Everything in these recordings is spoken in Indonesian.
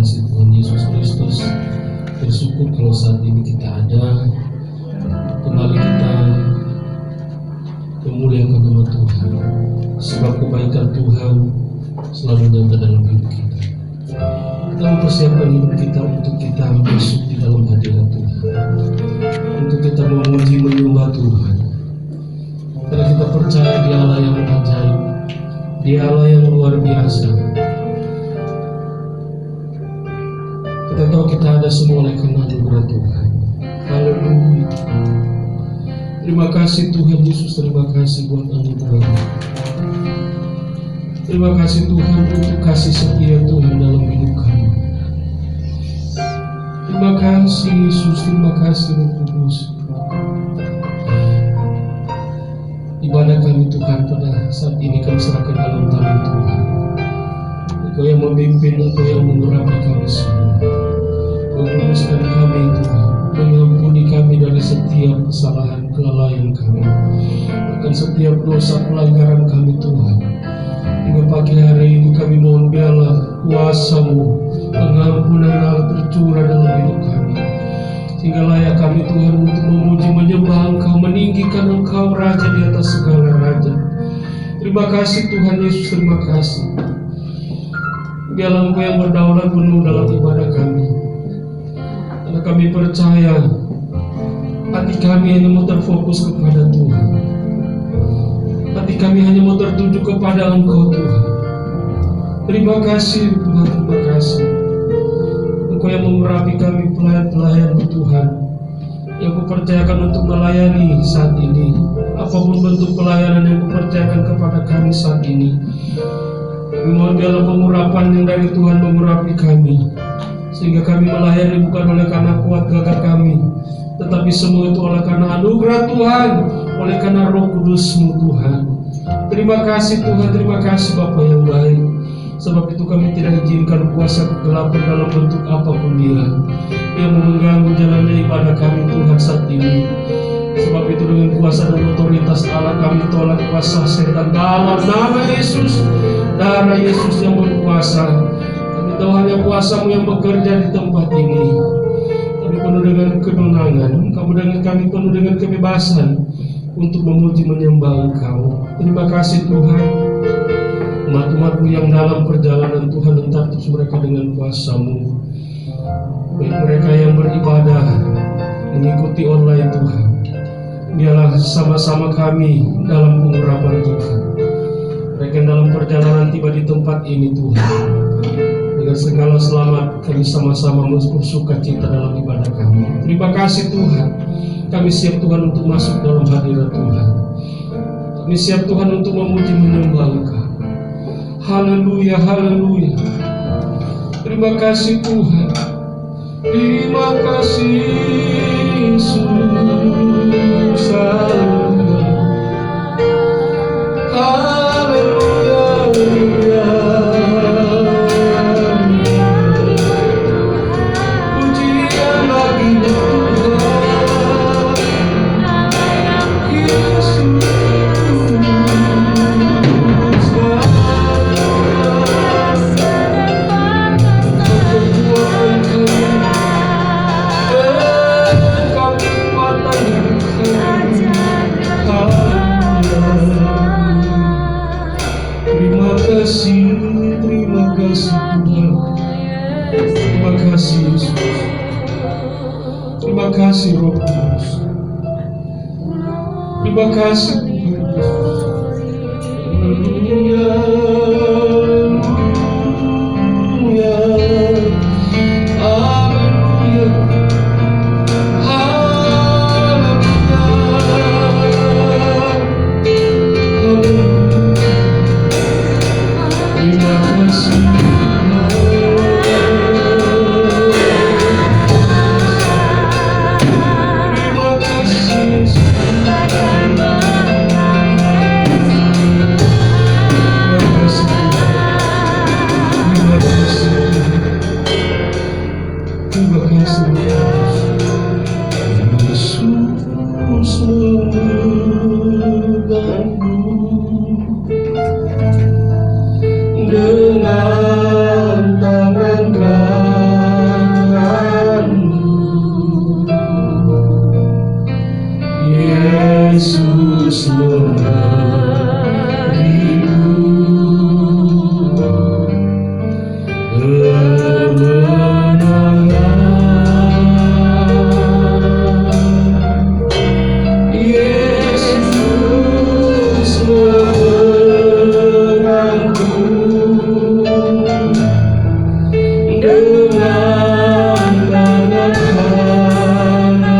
kasih Tuhan Yesus Kristus. Bersyukur kalau saat ini kita ada, kembali kita memuliakan nama Tuhan, sebab kebaikan Tuhan selalu nyata dalam hidup kita. Kita mempersiapkan hidup kita untuk kita masuk di dalam hadirat Tuhan, untuk kita memuji menyembah Tuhan, karena kita percaya di Allah yang ajaib, di Allah yang luar biasa. Kita tahu kita ada semua oleh karena anugerah Tuhan. Haleluya. Terima kasih Tuhan Yesus, terima kasih buat anugerah. Terima kasih Tuhan untuk kasih setia Tuhan dalam hidup kami. Terima kasih Yesus, terima kasih Roh Kudus. Ibadah kami Tuhan pada saat ini kami serahkan dalam tangan Tuhan. Engkau yang memimpin, Engkau yang mengurapi kami semua. Engkau meluruskan kami Tuhan, mengampuni kami dari setiap kesalahan, kelalaian kami, bahkan setiap dosa pelanggaran kami Tuhan. Hingga pagi hari ini kami mohon biarlah kuasa-Mu, pengampunan Allah tercurah dalam hidup kami, sehingga layak kami Tuhan untuk memuji menyembah Engkau, meninggikan Engkau Raja di atas segala raja. Terima kasih Tuhan Yesus, terima kasih. Biarlah Engkau yang berdaulat penuh dalam ibadah kami, karena kami percaya hati kami hanya mau terfokus kepada Tuhan. Hati kami hanya mau tertuju kepada Engkau Tuhan. Terima kasih Tuhan, terima kasih. Engkau yang mengurapi kami pelayan-pelayan Tuhan, yang Kupercayakan untuk melayani saat ini. Apapun bentuk pelayanan yang Kupercayakan kepada kami saat ini, kami mohon biarlah pengurapan yang dari Tuhan mengurapi kami, sehingga kami melayani bukan oleh karena kuat gagah kami, tetapi semua itu oleh karena anugerah Tuhan, oleh karena Roh Kudus-Mu Tuhan. Terima kasih Tuhan, terima kasih Bapa yang baik. Sebab itu kami tidak izinkan kuasa kegelapan dalam bentuk apapun dia yang mengganggu jalannya ibadah kami Tuhan saat ini. Sebab itu dengan kuasa dan otoritas Allah kami tolak kuasa setan dalam nama Yesus. Darah Yesus yang berkuasa. Kami tahu hanya kuasa-Mu yang bekerja di tempat ini. Kami penuh dengan kemenangan, kami penuh dengan kebebasan untuk memuji menyembah Engkau. Terima kasih Tuhan. Umat-umat-Mu yang dalam perjalanan Tuhan, entah terus mereka dengan kuasa-Mu, baik mereka yang beribadah mengikuti online Tuhan, biarlah sama-sama kami dalam pengurapan Tuhan. Mereka yang dalam perjalanan tiba di tempat ini Tuhan, dengan segala selamat kami sama-sama bersuka cita dalam ibadah kami. Terima kasih Tuhan. Kami siap Tuhan untuk masuk dalam hadirat Tuhan. Kami siap Tuhan untuk memuji menyembah Engkau. Haleluya, haleluya. Terima kasih Tuhan. Terima kasih Yesus. Haleluya, haleluya. Pujian bagi Tuhan Yesus. Terima kasih Tuhan. Terima kasih Yesus. Terima kasih Roh Kudus. Terima kasih Tuhan Yesus. Haleluya, haleluya, dengan tangan terus kemenangan. Yesus memelukku dengan tangan kananmu.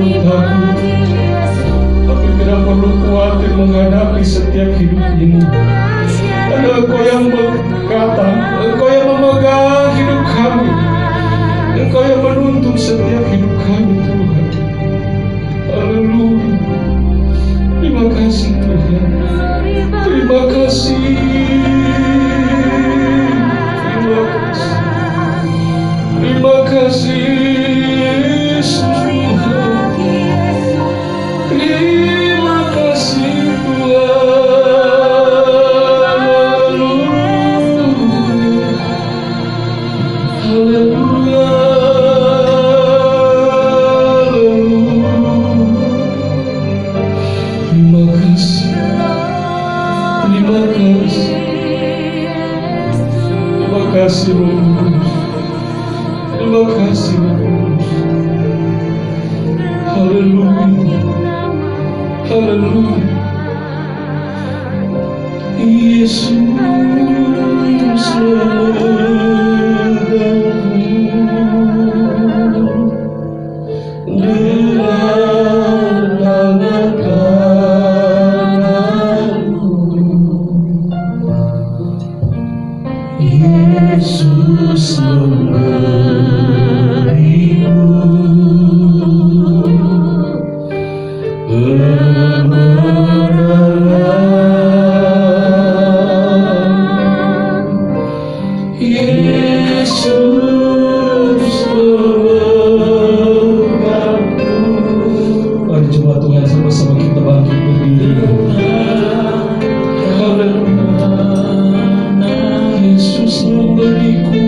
perlu takut, tapi tidak perlu khawatir menghadapi setiap hidup ini. Karena Engkau yang berkata, Engkau yang memegang hidup kami, Engkau yang menuntun setiap hidup kami, Tuhan. Haleluya. Terima kasih Tuhan. Terima kasih. Terima kasih. Terima kasih Yesus Tuhan. Terima kasih Tuhan. Haleluya. Terima kasih. Terima kasih. Terima kasih Roh Kudus. Terima kasih Roh Kudus. Haleluya. Haleluya. Yesus Yesus mari coba Tuhan sama-sama kita bangkit berdiri. Yesus memberiku,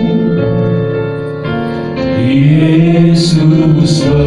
Yesus memberiku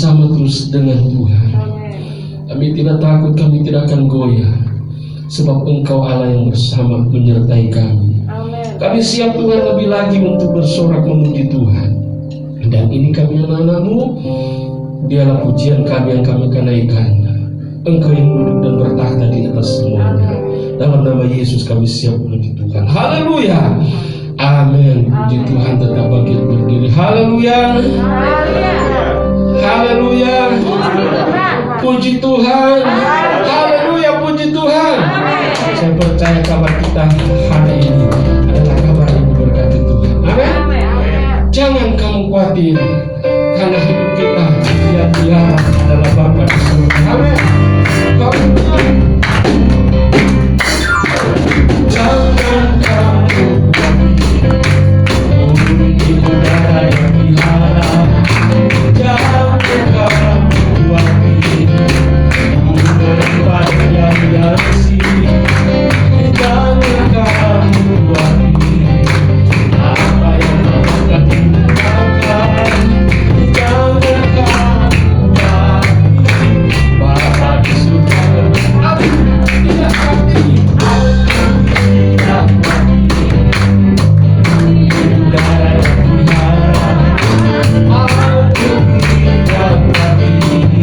bersama terus dengan Tuhan. Kami tidak takut, kami tidak akan goyah, sebab Engkau Allah yang bersama menyertai kami. Kami siap Tuhan lebih lagi untuk bersorak memuji Tuhan. Dan ini kami anak-anak-Mu, dialah pujian kami yang kami akan naikkan. Engkau yang duduk dan bertahta di atas semuanya. Dalam nama Yesus kami siap memuji Tuhan. Haleluya. Amin. Puji Tuhan, tetap bangkit berdiri. Haleluya. Haleluya. Puji Tuhan. Haleluya. Puji Tuhan. Saya percaya kabar kita hari ini adalah kabar yang diberkati Tuhan. Amin. Jangan kamu khawatir, karena hidup kita dia adalah Bapa di surga. Amin. Jangan kamu khawatir, bumi udara yang diharap. Jangan kamu khawatir, daripada yang biasa. Jangan kamu khawatir, apa yang akan tinggalkan. Jangan kamu khawatir, Bapa di surga. Aku tidak khawatir, aku tidak khawatir. Udara yang diharap, aku tidak khawatir.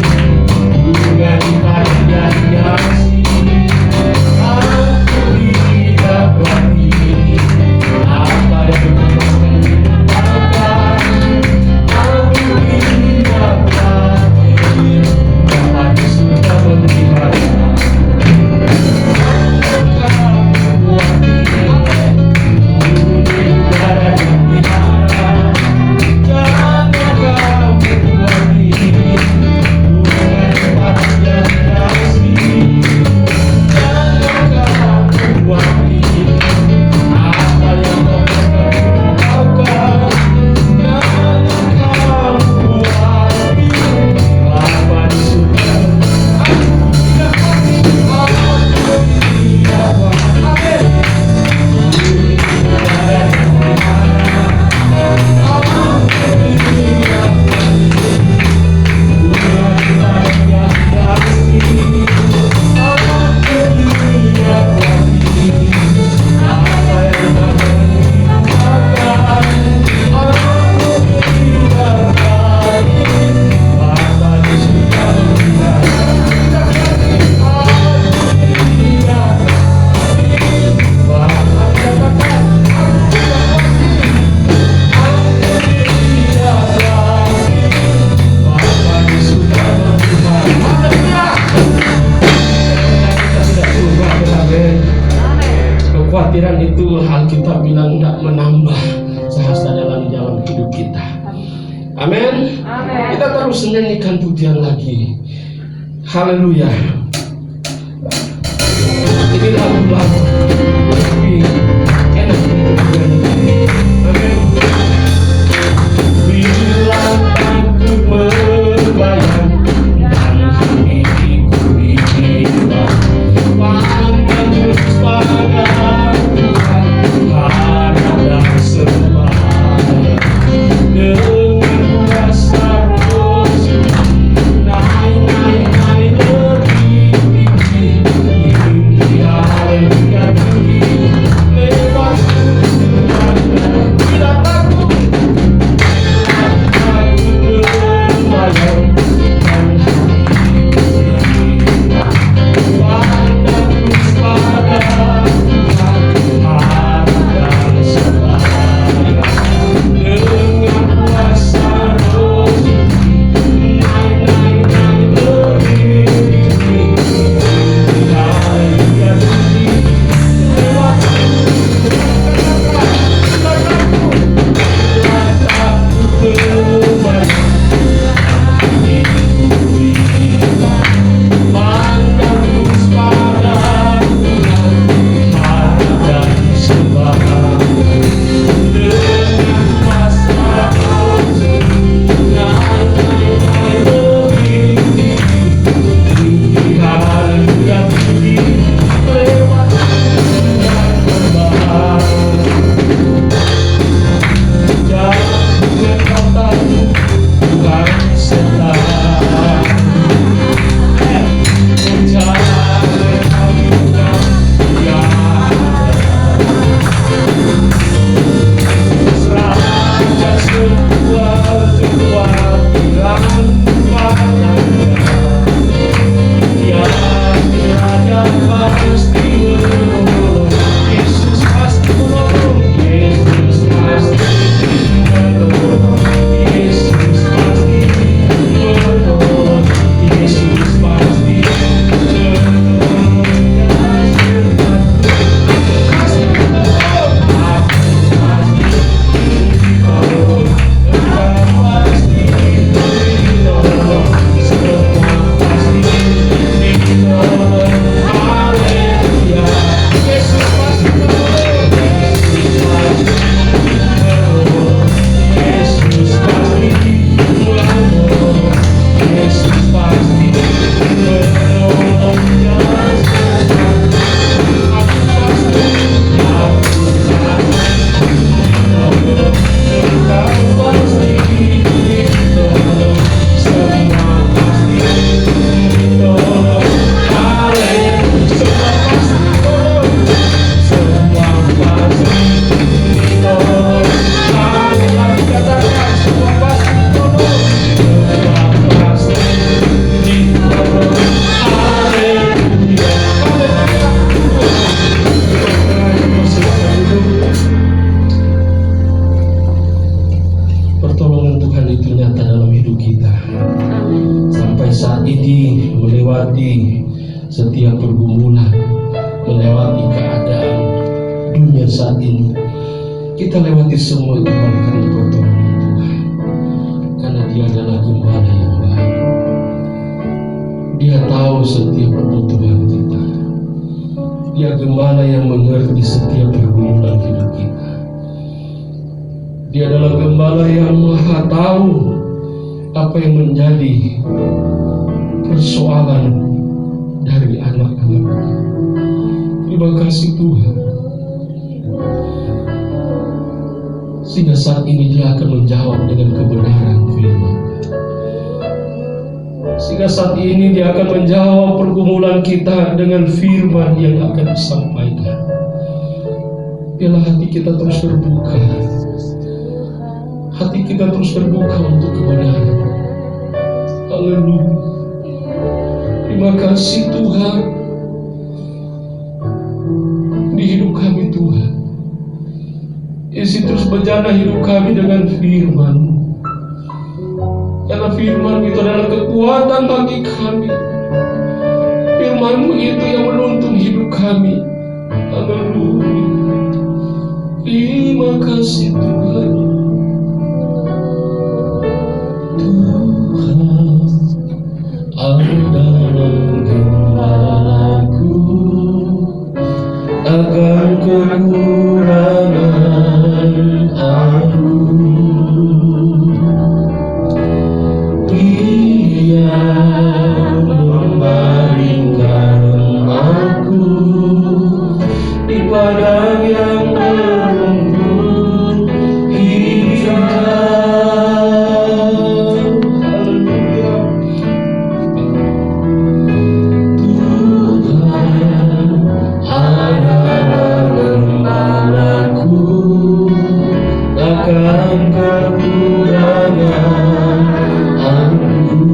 Bunga di pagi yang asing, aku tidak khawatir. Apa yang akan tinggalkan, aku tidak khawatir. Bapa di surga memelihara. Kekhawatiran itu Alkitab bilang tidak menambah sehasta dalam jalan hidup kita. Amin. Kita terus nyanyikan pujian lagi. Haleluya. Ini lagu-lagu lebih enak untuk dinyanyi. Amin. Bila takut membayang dan hatiku dijiwa, pandang terus pada Tuhan, harap dan sembahnya. Dengan kuasa Roh Suci, naik lebih tinggi, hingga haleluya tinggi. kami saat ini melewati setiap pergumulan, melewati keadaan dunia saat ini. Kita lewati semua itu karena pertolongan Tuhan, karena Dia adalah Gembala yang baik. Dia tahu setiap kebutuhan kita. Dia Gembala yang mengerti setiap pergumulan hidup kita. Dia adalah Gembala yang Maha tahu apa yang menjadi persoalan dari anak-anaknya. Terima kasih Tuhan. Sehingga saat ini Dia akan menjawab dengan kebenaran firman. Sehingga saat ini Dia akan menjawab pergumulan kita dengan firman yang akan disampaikan. Biarlah hati kita terus terbuka. Hati kita terus terbuka untuk kebenaran. Haleluya. Terima kasih Tuhan. Di hidup kami Tuhan, isi terus berjana hidup kami dengan firman. Karena firman itu adalah kekuatan bagi kami. Firman-Mu itu yang menuntun hidup kami. Haleluya. Terima kasih Tuhan. Tuhan adalah Gembalaku, akan kekurangan aku. Dia membaringkan aku di padang yang berumput hijau. Haleluya. Tuhan adalah Gembalaku, takkan kekurangan aku.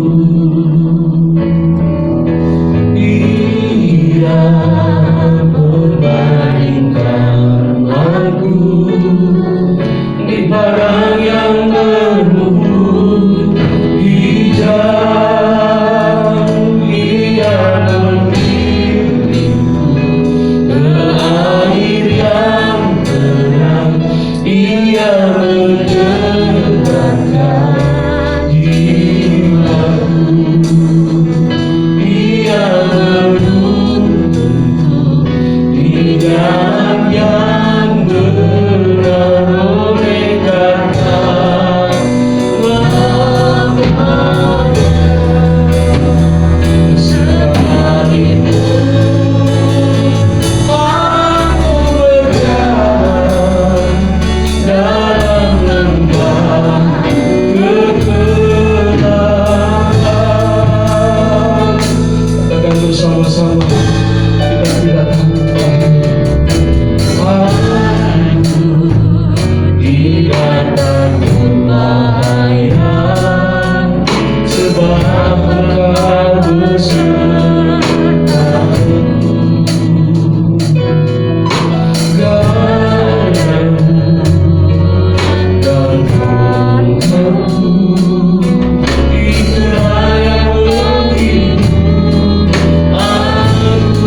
Dia membaringkan aku di padang yang berumput hijau. Dia membimbingku ke air yang tenang. Dia menyegarkan jiwaku. Dia menuntunku di jalan yang benar oleh karena selama itu aku berjalan dalam lembah kegelapan. Katakan bersama-sama, kita tidak takut aku tidak takut bahaya, sebab Engkau besertaku. Gayam dan tongkatku, itulah yang menghibur aku.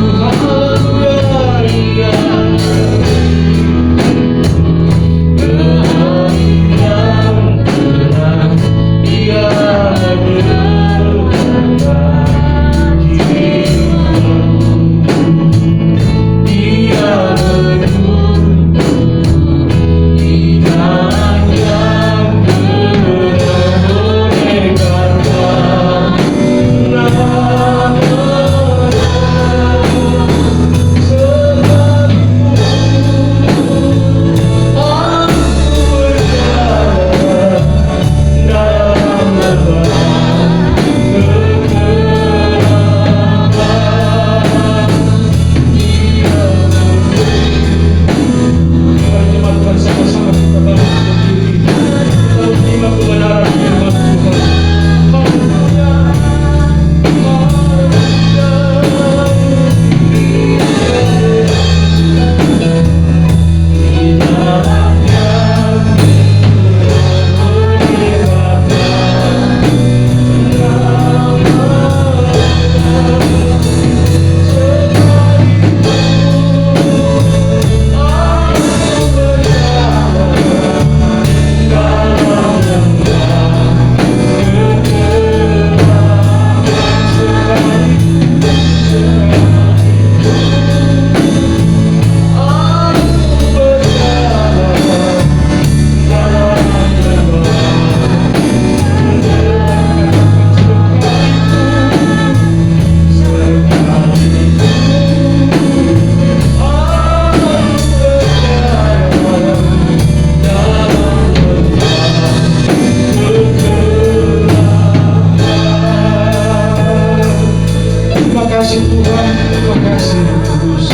kasih Tuhan, terima kasih Roh Kudus.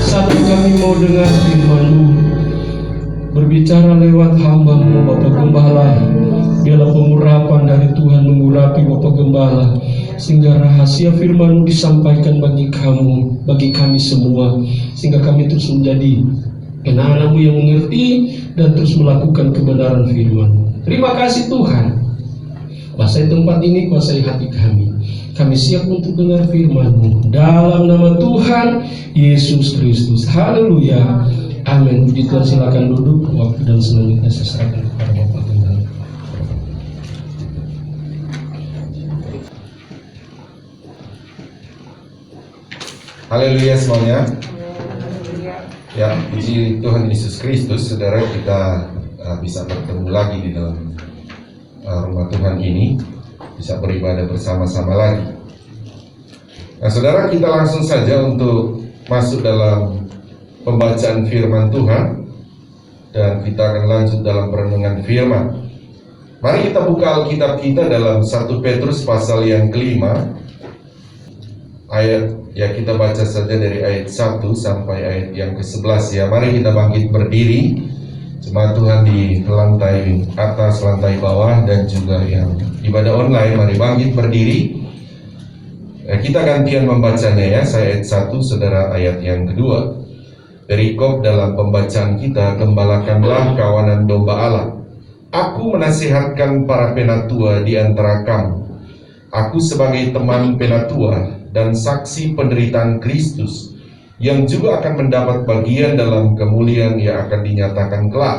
Saat kami mau dengar firman-Mu, berbicara lewat hamba-Mu Bapak Gembala. Biarlah pengurapan dari Tuhan mengurapi Bapak Gembala, sehingga rahasia firman-Mu disampaikan bagi kami semua, sehingga kami terus menjadi anak-anak-Mu yang mengerti dan terus melakukan kebenaran firman-Mu. Terima kasih Tuhan. Kuasai tempat ini, kuasai hati kami. Kami siap untuk dengar firman-Mu dalam nama Tuhan Yesus Kristus. Haleluya. Amin. Puji Tuhan, silakan duduk. Waktu dan selanjutnya saya serahkan kepada Bapak Gembala. Haleluya semuanya. Ya, puji Tuhan Yesus Kristus. Saudara, kita bisa bertemu lagi di dalam rumah Tuhan ini, bisa beribadah bersama-sama lagi. Nah saudara, kita langsung saja untuk masuk dalam pembacaan firman Tuhan, dan kita akan lanjut dalam perenungan firman. Mari kita buka Alkitab kita dalam 1 Petrus pasal yang kelima, ayat, ya kita baca saja dari ayat 1 sampai ayat yang ke-11 ya. Mari kita bangkit berdiri, jemaat Tuhan di lantai atas, lantai bawah, dan juga yang ibadah online, mari bangkit berdiri. Kita gantian membacanya ya. Saya ayat 1, saudara ayat yang kedua. Perikop dalam pembacaan kita, gembalakanlah kawanan domba Allah. Aku menasihatkan para penatua di antara kamu. Aku sebagai teman penatua dan saksi penderitaan Kristus, yang juga akan mendapat bagian dalam kemuliaan yang akan dinyatakan kelak.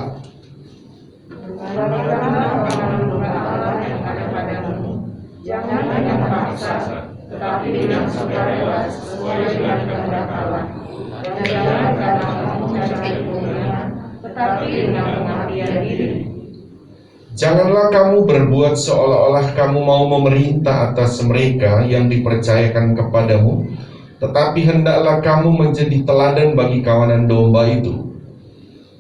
Jangan hanya memaksa, tetapi dengan sukarela sesuai dengan kehendak Allah. Dan jangan karena kamu mencari kemuliaan, tetapi dengan pengabdian diri. Janganlah kamu berbuat seolah-olah kamu mau memerintah atas mereka yang dipercayakan kepadamu, tetapi hendaklah kamu menjadi teladan bagi kawanan domba itu.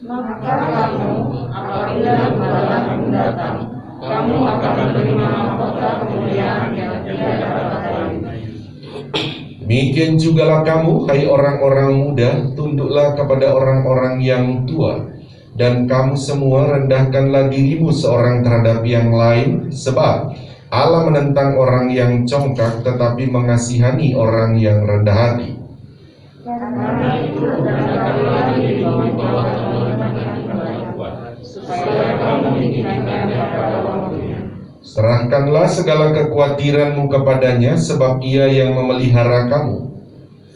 Maka kamu, apabila gembala datang, kamu akan menerima mahkota kemuliaan yang tidak dapat lain. Demikian jugalah kamu, hai orang-orang muda, tunduklah kepada orang-orang yang tua, dan kamu semua rendahkanlah dirimu seorang terhadap yang lain, sebab Allah menentang orang yang congkak, tetapi mengasihani orang yang rendah hati. Karena itu rendahkanlah diri di bawah teman-teman yang kuat, supaya kamu ditinggikan pada waktunya. Serahkanlah segala kekhawatiranmu kepadanya, sebab ia yang memelihara kamu.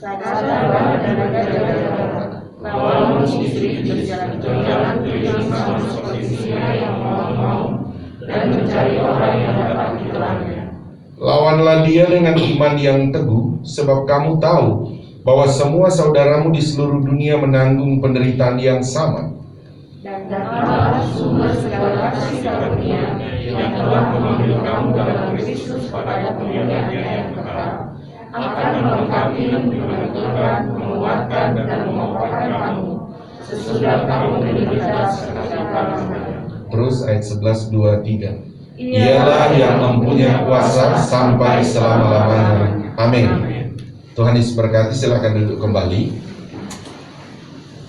Sadarlah dan jaga-jaga, lawan istri berjalan bersama seperti singa yang mau dan mencari orang yang dapat ditelannya. Lawanlah dia dengan iman yang teguh, sebab kamu tahu bahwa semua saudaramu di seluruh dunia menanggung penderitaan yang sama. Dan Allah sumber segala kasih karunia yang telah memanggil kamu dalam Kristus pada kemuliaan yang kekal, akan melengkapi, menentukan, menguatkan, dan mengokohkan kamu sesudah kamu menderita segala-galanya. Terus ayat 11, 2, 3. Ialah yang mempunyai kuasa sampai selama-lamanya. Amin. Tuhan Yesus berkati, silakan duduk kembali.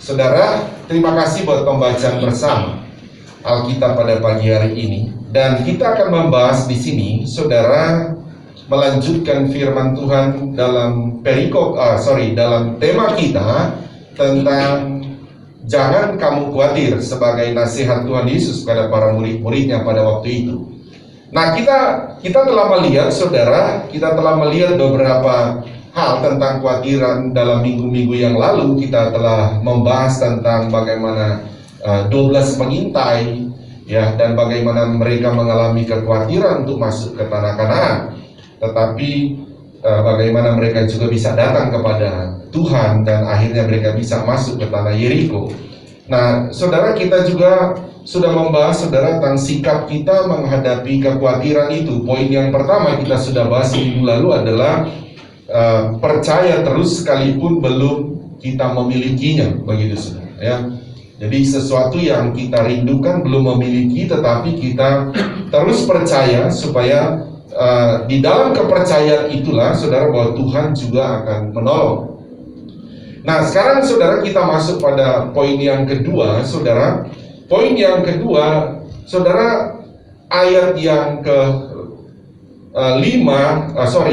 Saudara, terima kasih buat pembacaan bersama Alkitab pada pagi hari ini. Dan kita akan membahas di sini, saudara, melanjutkan firman Tuhan dalam dalam tema kita tentang jangan kamu khawatir, sebagai nasihat Tuhan Yesus kepada para murid-muridnya pada waktu itu. Nah, kita telah melihat, saudara, kita telah melihat beberapa hal tentang kekhawatiran dalam minggu-minggu yang lalu. Kita telah membahas tentang bagaimana 12 pengintai, ya, dan bagaimana mereka mengalami kekhawatiran untuk masuk ke tanah Kanaan. Tetapi bagaimana mereka juga bisa datang kepada Tuhan dan akhirnya mereka bisa masuk ke tanah Yeriko. Nah, saudara, kita juga sudah membahas, saudara, tentang sikap kita menghadapi kekhawatiran itu. Poin yang pertama kita sudah bahas minggu lalu adalah percaya terus sekalipun belum kita memilikinya, begitu saudara, ya. Jadi sesuatu yang kita rindukan belum memiliki, tetapi kita terus percaya supaya di dalam kepercayaan itulah saudara bahwa Tuhan juga akan menolong. Nah, sekarang saudara kita masuk pada poin yang kedua, saudara. Poin yang kedua, saudara, ayat yang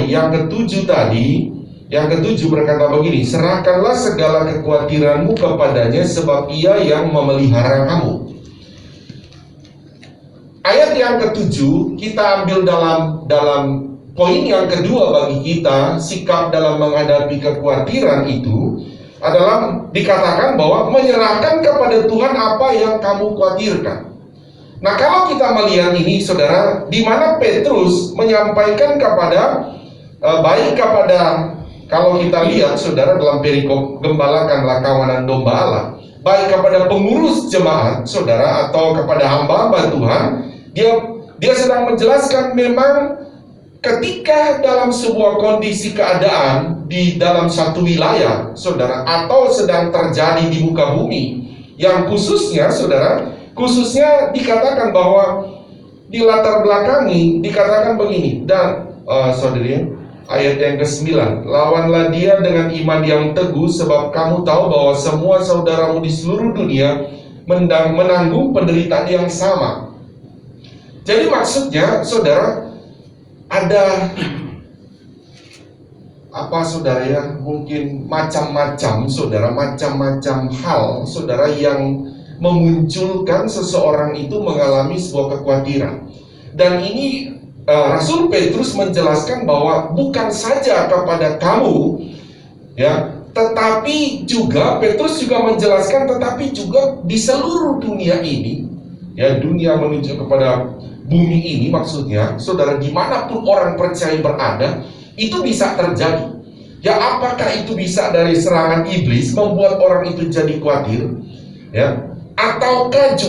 yang ketujuh tadi, yang ketujuh berkata begini, serahkanlah segala kekhawatiranmu kepadanya sebab ia yang memelihara kamu. Ayat yang ketujuh kita ambil dalam poin yang kedua bagi kita, sikap dalam menghadapi kekhawatiran itu adalah dikatakan bahwa menyerahkan kepada Tuhan apa yang kamu khawatirkan. Nah, kalau kita melihat ini, saudara, di mana Petrus menyampaikan kepada kalau kita lihat, saudara, dalam perikop gembalakanlah kawanan domba Allah, baik kepada pengurus jemaat, saudara, atau kepada hamba-hamba Tuhan, dia sedang menjelaskan memang ketika dalam sebuah kondisi keadaan di dalam satu wilayah, saudara, atau sedang terjadi di muka bumi, yang khususnya, saudara, khususnya dikatakan bahwa di latar belakangi dikatakan begini, dan saudari, ayat yang ke-9, lawanlah dia dengan iman yang teguh, sebab kamu tahu bahwa semua saudaramu di seluruh dunia menanggung penderitaan yang sama. Jadi maksudnya, saudara, ada saudara ya, mungkin macam-macam saudara, macam-macam hal saudara yang memunculkan seseorang itu mengalami sebuah kekhawatiran. Dan ini Rasul Petrus menjelaskan bahwa bukan saja kepada kamu ya, tetapi juga Petrus juga menjelaskan tetapi juga di seluruh dunia ini ya, dunia menuju kepada bumi ini, maksudnya saudara, dimanapun orang percaya berada, itu bisa terjadi. Ya, apakah itu bisa dari serangan iblis membuat orang itu jadi khawatir, ya, ataukah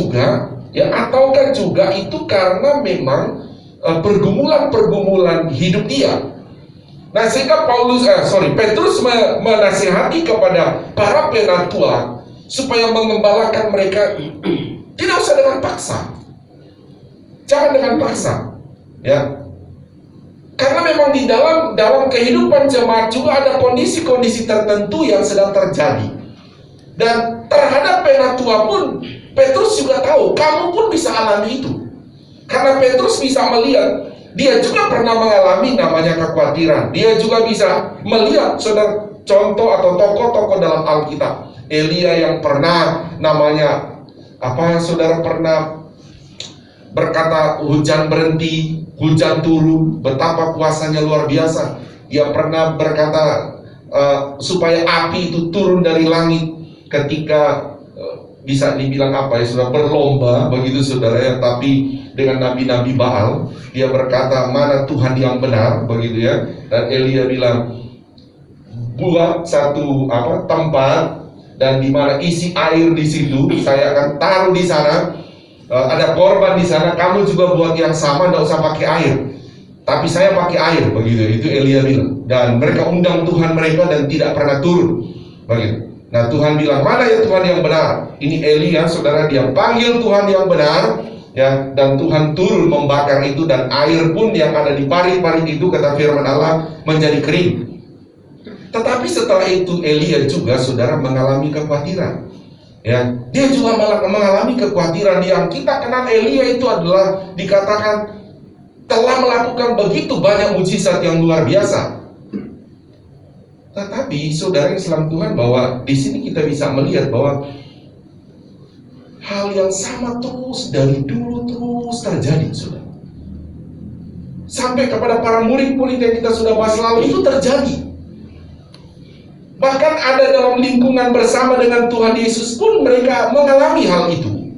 juga itu karena memang pergumulan hidup dia. Nah, sehingga Petrus menasihati kepada para penatua supaya mengembalakan mereka tidak usah dengan paksa. Jangan dengan paksa, ya. Karena memang di dalam kehidupan jemaat juga ada kondisi-kondisi tertentu yang sedang terjadi. Dan terhadap penatua pun Petrus juga tahu, kamu pun bisa alami itu. Karena Petrus bisa melihat, dia juga pernah mengalami namanya kekhawatiran. Dia juga bisa melihat, saudara, contoh atau tokoh-tokoh dalam Alkitab. Elia yang pernah namanya saudara, pernah berkata hujan berhenti, hujan turun, betapa kuasanya luar biasa. Dia pernah berkata supaya api itu turun dari langit ketika bisa dibilang sudah berlomba begitu saudara ya, tapi dengan nabi-nabi Baal. Dia berkata mana Tuhan yang benar begitu ya, dan Elia bilang buat satu tempat dan di mana isi air di situ, saya akan taruh di sana. Ada korban di sana, kamu juga buat yang sama, tidak usah pakai air, tapi saya pakai air, begitu. Itu Elia bilang. Dan mereka undang Tuhan mereka dan tidak pernah turun, begitu. Nah, Tuhan bilang mana ya Tuhan yang benar? Ini Elia, saudara, dia panggil Tuhan yang benar, ya, dan Tuhan turun membakar itu, dan air pun yang ada di parit-parit itu, kata firman Allah, menjadi kering. Tetapi setelah itu Elia juga, saudara, mengalami kekhawatiran. Ya, dia juga mengalami kekhawatiran. Yang kita kenal Elia itu adalah dikatakan telah melakukan begitu banyak mujizat yang luar biasa. Tetapi saudara yang salam Tuhan, bahwa di sini kita bisa melihat bahwa hal yang sama terus dari dulu terus terjadi, saudara. Sampai kepada para murid-murid yang kita sudah bahas lalu itu terjadi. Bahkan ada dalam lingkungan bersama dengan Tuhan Yesus pun mereka mengalami hal itu.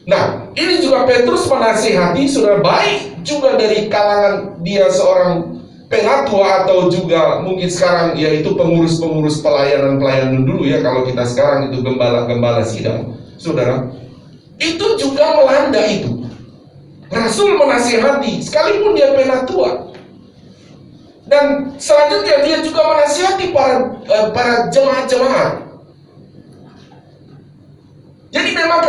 Nah, ini juga Petrus menasihati, saudara, baik juga dari kalangan dia seorang penatua atau juga mungkin sekarang yaitu pengurus-pengurus pelayanan dulu ya, kalau kita sekarang itu gembala-gembala sidang, saudara. Itu juga melanda itu. Rasul menasihati sekalipun dia penatua. Dan selanjutnya dia juga menasihati para jemaat-jemaat. Jadi memang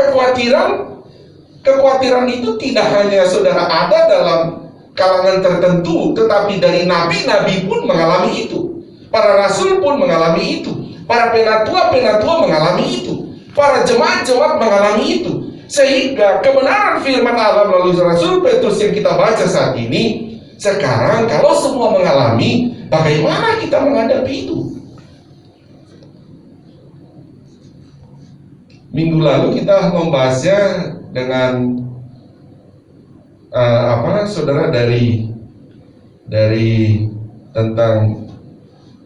kekhawatiran itu tidak hanya saudara ada kalangan tertentu, tetapi dari nabi-nabi pun mengalami itu. Para rasul pun mengalami itu. Para penatua-penatua mengalami itu. Para jemaat-jemaat mengalami itu. Sehingga kebenaran firman Allah melalui Rasul Petrus yang kita baca saat ini, sekarang kalau semua mengalami, bagaimana kita menghadapi itu? Minggu lalu kita membahasnya dengan saudara dari tentang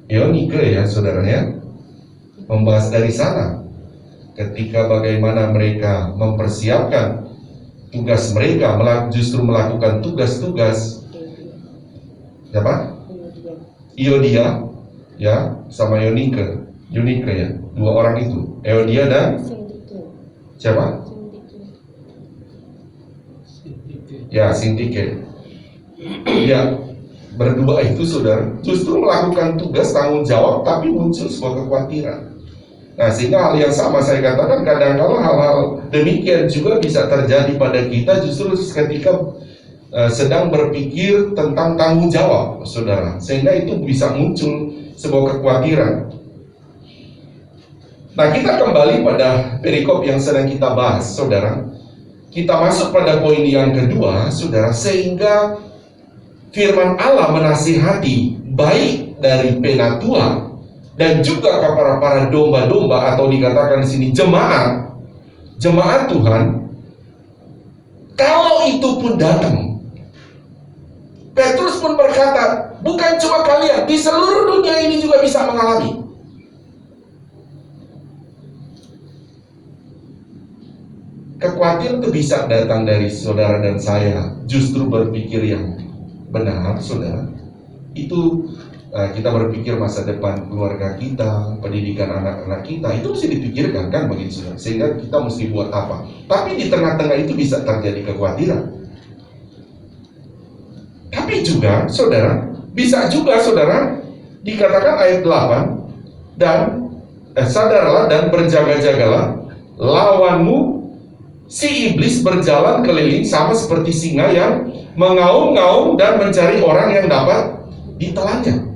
Ionike ya saudaranya, membahas dari sana ketika bagaimana mereka mempersiapkan tugas mereka, justru melakukan tugas-tugas siapa? Iodia ya sama Ionike ya, dua orang itu, Euodia dan siapa? Ya, Sintike. Ya, berdua itu saudara justru melakukan tugas tanggung jawab, tapi muncul sebuah kekhawatiran. Nah, sehingga hal yang sama saya katakan, kadang-kadang hal-hal demikian juga bisa terjadi pada kita justru ketika sedang berpikir tentang tanggung jawab, saudara. Sehingga itu bisa muncul sebuah kekhawatiran. Nah, kita kembali pada perikop yang sedang kita bahas, saudara. Kita masuk pada poin yang kedua, saudara, sehingga firman Allah menasihati baik dari penatua dan juga kepada para domba-domba, atau dikatakan di sini jemaat Tuhan. Kalau itu pun datang, Petrus pun berkata, bukan cuma kalian, di seluruh dunia ini juga bisa mengalami. Kekhawatiran itu bisa datang dari saudara dan saya justru berpikir yang benar, saudara. Itu kita berpikir masa depan keluarga kita, pendidikan anak-anak kita, itu mesti dipikirkan kan begitu, saudara. Sehingga kita mesti buat apa. Tapi di tengah-tengah itu bisa terjadi kekhawatiran. Tapi juga, saudara, bisa juga, saudara, dikatakan ayat 8, dan sadarlah dan berjaga-jagalah, lawanmu si iblis berjalan keliling sama seperti singa yang mengaum-ngaum dan mencari orang yang dapat ditelannya.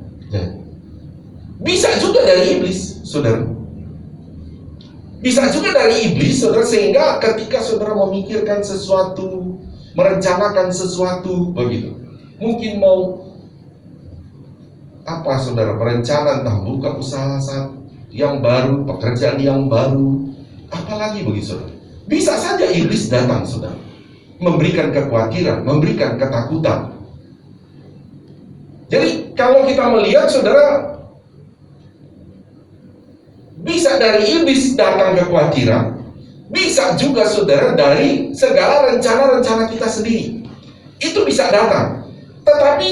Bisa juga dari iblis, saudara. Bisa juga dari iblis, saudara, sehingga ketika saudara memikirkan sesuatu, merencanakan sesuatu, begitu. Mungkin mau apa, saudara, perencanaan entah buka usaha yang baru, pekerjaan yang baru, apalagi begitu, saudara. Bisa saja iblis datang, saudara, memberikan kekhawatiran, memberikan ketakutan. Jadi kalau kita melihat, saudara, bisa dari iblis datang kekhawatiran, bisa juga, saudara, dari segala rencana-rencana kita sendiri. Itu bisa datang. Tetapi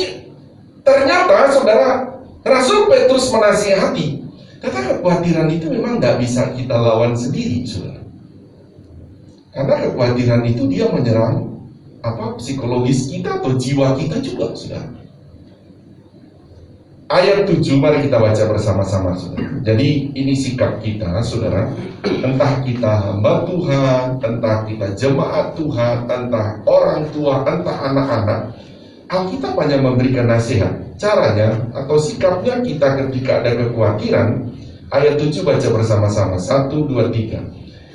ternyata, saudara, Rasul Petrus menasihati, kata kekhawatiran itu memang tidak bisa kita lawan sendiri, saudara. Karena kekhawatiran itu dia menyerang psikologis kita atau jiwa kita juga, saudara. Ayat 7 mari kita baca bersama-sama, saudara. Jadi ini sikap kita, saudara. Entah kita hamba Tuhan, entah kita jemaat Tuhan, entah orang tua, entah anak-anak, Alkitab hanya memberikan nasihat. Caranya atau sikapnya kita ketika ada kekhawatiran. Ayat 7 baca bersama-sama. 1, 2, 3.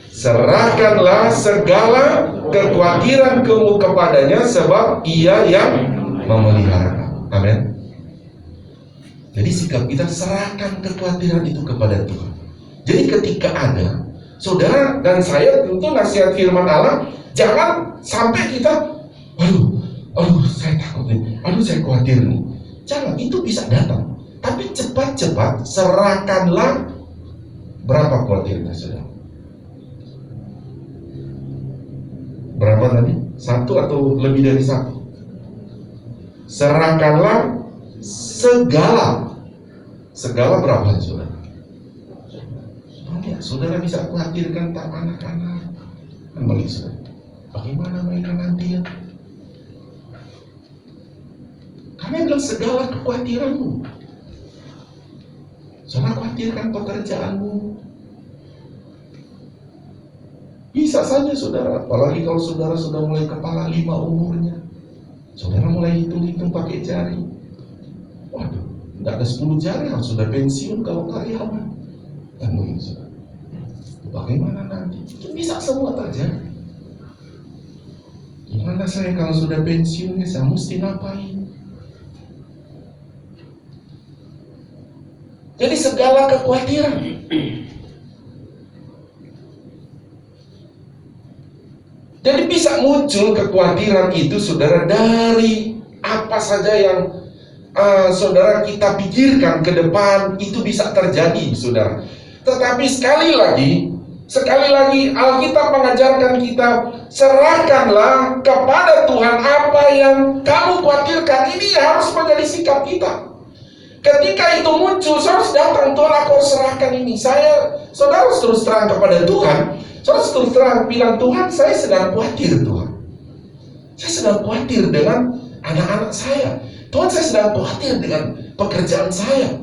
Serahkanlah segala kekhawatiranmu kepadanya, sebab ia yang memelihara. Amin. Jadi sikap kita, serahkan kekhawatiran itu kepada Tuhan. Jadi ketika ada, saudara dan saya, tentu nasihat firman Allah, jangan sampai kita, aduh saya takut nih, saya khawatir nih. Jangan, itu bisa datang. Tapi cepat-cepat serahkanlah. Berapa khawatirnya, saudara? Berapa tadi? 1 atau lebih dari 1? Serahkanlah segala. Segala berapa, saudara? Banyak, saudara bisa khawatirkan tentang anak-anak. Kan begitu, saudara. Bagaimana mereka nanti ya? Karena bilang segala kekhawatiranmu. Saudara khawatirkan pekerjaanmu. Bisa saja, saudara, apalagi kalau saudara sudah mulai kepala 5 umurnya. Saudara mulai hitung-hitung pakai jari. Waduh, tidak ada 10 jari, harus sudah pensiun kalau karyawan. Dan mungkin saudara, bagaimana nanti? Itu bisa semua terjadi. Gimana saya kalau sudah pensiunnya, saya mesti ngapain? Jadi segala kekhawatiran. Jadi bisa muncul kekhawatiran itu, saudara, dari apa saja yang saudara kita pikirkan ke depan, itu bisa terjadi, saudara. Tetapi sekali lagi Alkitab mengajarkan kita, serahkanlah kepada Tuhan apa yang kamu khawatirkan. Ini harus menjadi sikap kita. Ketika itu muncul, saudara harus datang, Tuhan, aku harus serahkan ini. Saudara harus terus terang kepada Tuhan. Saudara harus terus terang bilang, Tuhan, saya sedang khawatir, Tuhan. Saya sedang khawatir dengan anak-anak saya. Tuhan, saya sedang khawatir dengan pekerjaan saya.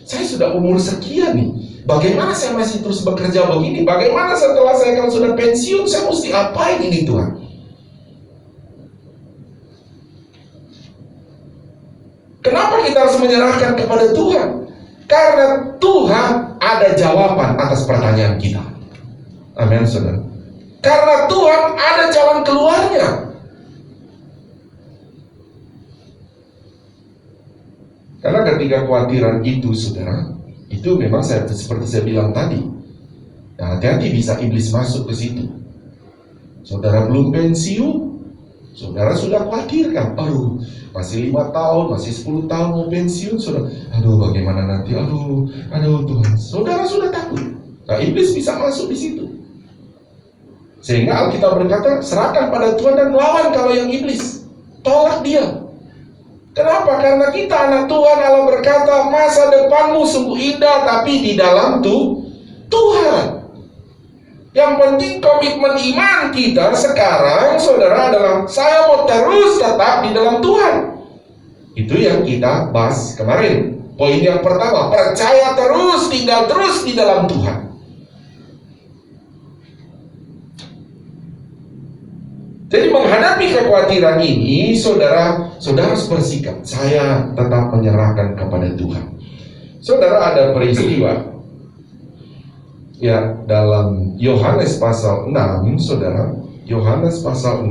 Saya sudah umur sekian nih. Bagaimana saya masih terus bekerja begini? Bagaimana setelah saya kalau sudah pensiun, saya mesti apain ini, Tuhan? Kenapa kita harus menyerahkan kepada Tuhan? Karena Tuhan ada jawaban atas pertanyaan kita. Amin, saudara. Karena Tuhan ada jalan keluarnya. Karena ketika kekhawatiran itu, saudara, itu memang seperti saya bilang tadi. Nah, hati-hati bisa iblis masuk ke situ. Saudara belum pensiun, saudara sudah khawatir kan? Aduh, masih 5 tahun, masih 10 tahun mau pensiun, saudara. Aduh, bagaimana nanti? Aduh Tuhan. Saudara sudah takut. Nah, iblis bisa masuk di situ. Sehingga Alkitab berkata, serahkan pada Tuhan dan lawan kalau yang iblis. Tolak dia. Kenapa? Karena kita anak Tuhan. Allah berkata, masa depanmu sungguh indah, tapi di dalam Tuhan. Yang penting komitmen iman kita sekarang, saudara, adalah saya mau terus tetap di dalam Tuhan. Itu yang kita bahas kemarin. Poin yang pertama, percaya terus, tinggal terus di dalam Tuhan. Jadi menghadapi kekhawatiran ini, saudara harus bersikap, saya tetap menyerahkan kepada Tuhan. Saudara, ada peristiwa ya dalam Yohanes pasal 6, saudara. Yohanes pasal 6.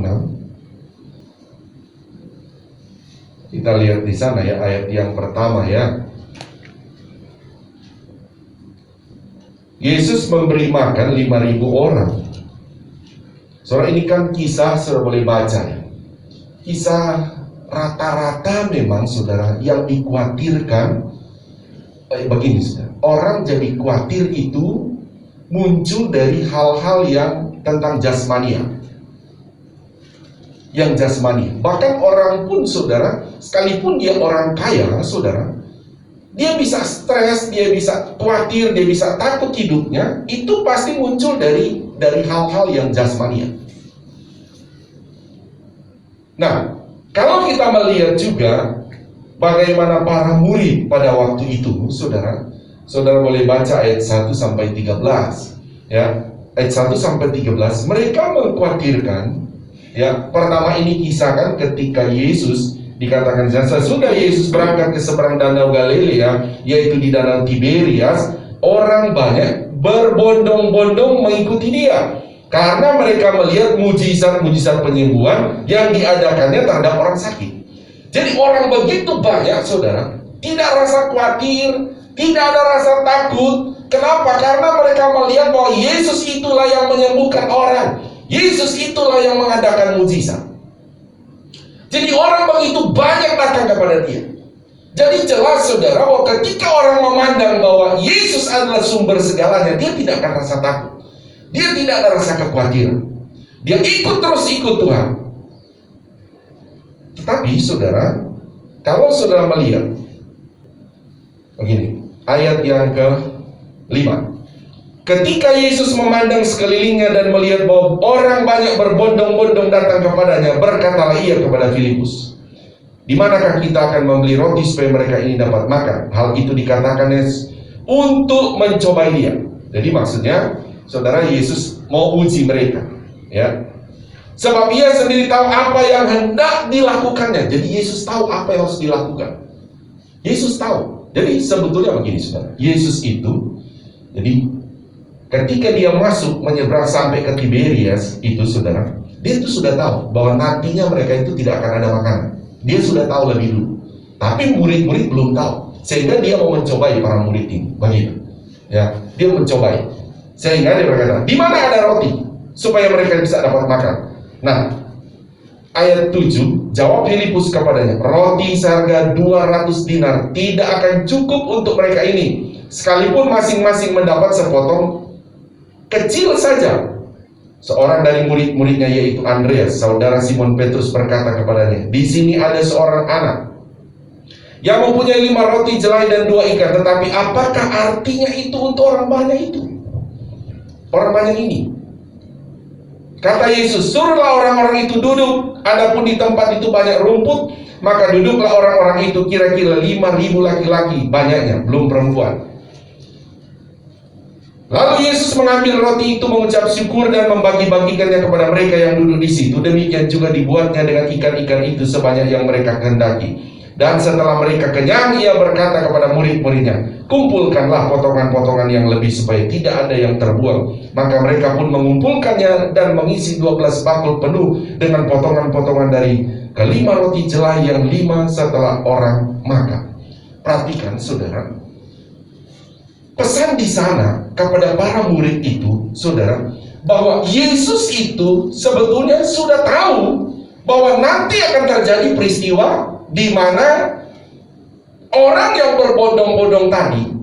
Kita lihat di sana ya, ayat yang pertama ya. Yesus memberi makan 5.000 orang. Saudara, ini kan kisah, saudara boleh baca ya. Kisah rata-rata memang, saudara, yang dikhawatirkan begini, saudara. Orang jadi khawatir itu muncul dari hal-hal yang tentang jasmania. Yang jasmani. Bahkan orang pun, saudara, sekalipun dia orang kaya, saudara, dia bisa stres, dia bisa khawatir, dia bisa takut hidupnya, itu pasti muncul dari hal-hal yang jasmania. Nah, kalau kita melihat juga bagaimana para murid pada waktu itu, saudara boleh baca ayat 1 sampai 13 ya. Ayat 1 sampai 13, mereka mengkhawatirkan ya. Pertama ini kisah kan ketika Yesus dikatakan, sesudah Yesus berangkat ke seberang danau Galilea, yaitu di danau Tiberias, orang banyak berbondong-bondong mengikuti dia karena mereka melihat mujizat-mujizat penyembuhan yang diadakannya terhadap orang sakit. Jadi orang begitu banyak, saudara, tidak rasa khawatir, tidak ada rasa takut. Kenapa? Karena mereka melihat bahwa Yesus itulah yang menyembuhkan orang, Yesus itulah yang mengadakan mujizat. Jadi orang begitu banyak datang kepada dia. Jadi jelas, saudara, bahwa ketika orang memandang bahwa Yesus adalah sumber segalanya, dia tidak akan rasa takut. Dia tidak ada rasa kekhawatiran. Dia ikut Tuhan. Tetapi, saudara, kalau saudara melihat begini, ayat yang ke-5. Ketika Yesus memandang sekelilingnya dan melihat bahwa orang banyak berbondong-bondong datang kepadanya, berkatalah ia kepada Filipus, di manakah kita akan membeli roti supaya mereka ini dapat makan? Hal itu dikatakannya untuk mencobai dia. Jadi maksudnya, saudara, Yesus mau uji mereka, ya. Sebab ia sendiri tahu apa yang hendak dilakukannya. Jadi Yesus tahu apa yang harus dilakukan. Yesus tahu. Jadi sebetulnya begini saudara, Yesus itu, jadi ketika dia masuk menyeberang sampai ke Tiberias itu saudara, dia itu sudah tahu bahwa nantinya mereka itu tidak akan ada makanan. Dia sudah tahu lebih dulu. Tapi murid-murid belum tahu. Sehingga dia mau mencobai para murid ini. Begitu. Ya, dia mencobai. Sehingga dia berkata, di mana ada roti supaya mereka bisa dapat makan. Nah, ayat 7, jawab Filipus kepadanya, roti seharga 200 dinar tidak akan cukup untuk mereka ini, sekalipun masing-masing mendapat sepotong kecil saja. Seorang dari murid-muridnya yaitu Andreas, saudara Simon Petrus berkata kepadanya, di sini ada seorang anak yang mempunyai 5 roti jelai dan 2 ikan, tetapi apakah artinya itu untuk orang banyak itu? Orang banyak ini. Kata Yesus, suruhlah orang-orang itu duduk. Adapun di tempat itu banyak rumput, maka duduklah orang-orang itu, kira-kira 5.000 laki-laki, banyaknya, belum perempuan. Lalu Yesus mengambil roti itu, mengucap syukur dan membagi-bagikannya kepada mereka yang duduk di situ. Demikian juga dibuatnya dengan ikan-ikan itu sebanyak yang mereka kehendaki. Dan setelah mereka kenyang, ia berkata kepada murid-muridnya, kumpulkanlah potongan-potongan yang lebih supaya tidak ada yang terbuang. Maka mereka pun mengumpulkannya dan mengisi 12 bakul penuh dengan potongan-potongan dari ke-5 roti jelai yang 5 setelah orang makan. Perhatikan saudara, pesan di sana kepada para murid itu, saudara, bahwa Yesus itu sebetulnya sudah tahu bahwa nanti akan terjadi peristiwa di mana orang yang berbondong-bondong tadi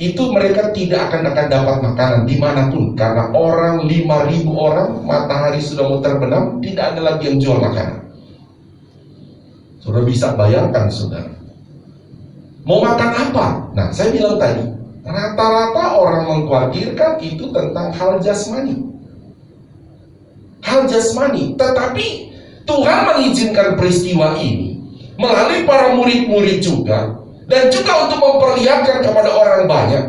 itu mereka tidak akan dapat makanan dimanapun, karena orang 5.000 orang, matahari sudah mau terbenam, tidak ada lagi yang jual makanan. Saudara bisa bayangkan saudara, mau makan apa? Nah, saya bilang tadi, rata-rata orang mengkhawatirkan itu tentang hal jasmani. Hal jasmani, tetapi Tuhan mengizinkan peristiwa ini melalui para murid-murid juga, dan juga untuk memperlihatkan kepada orang banyak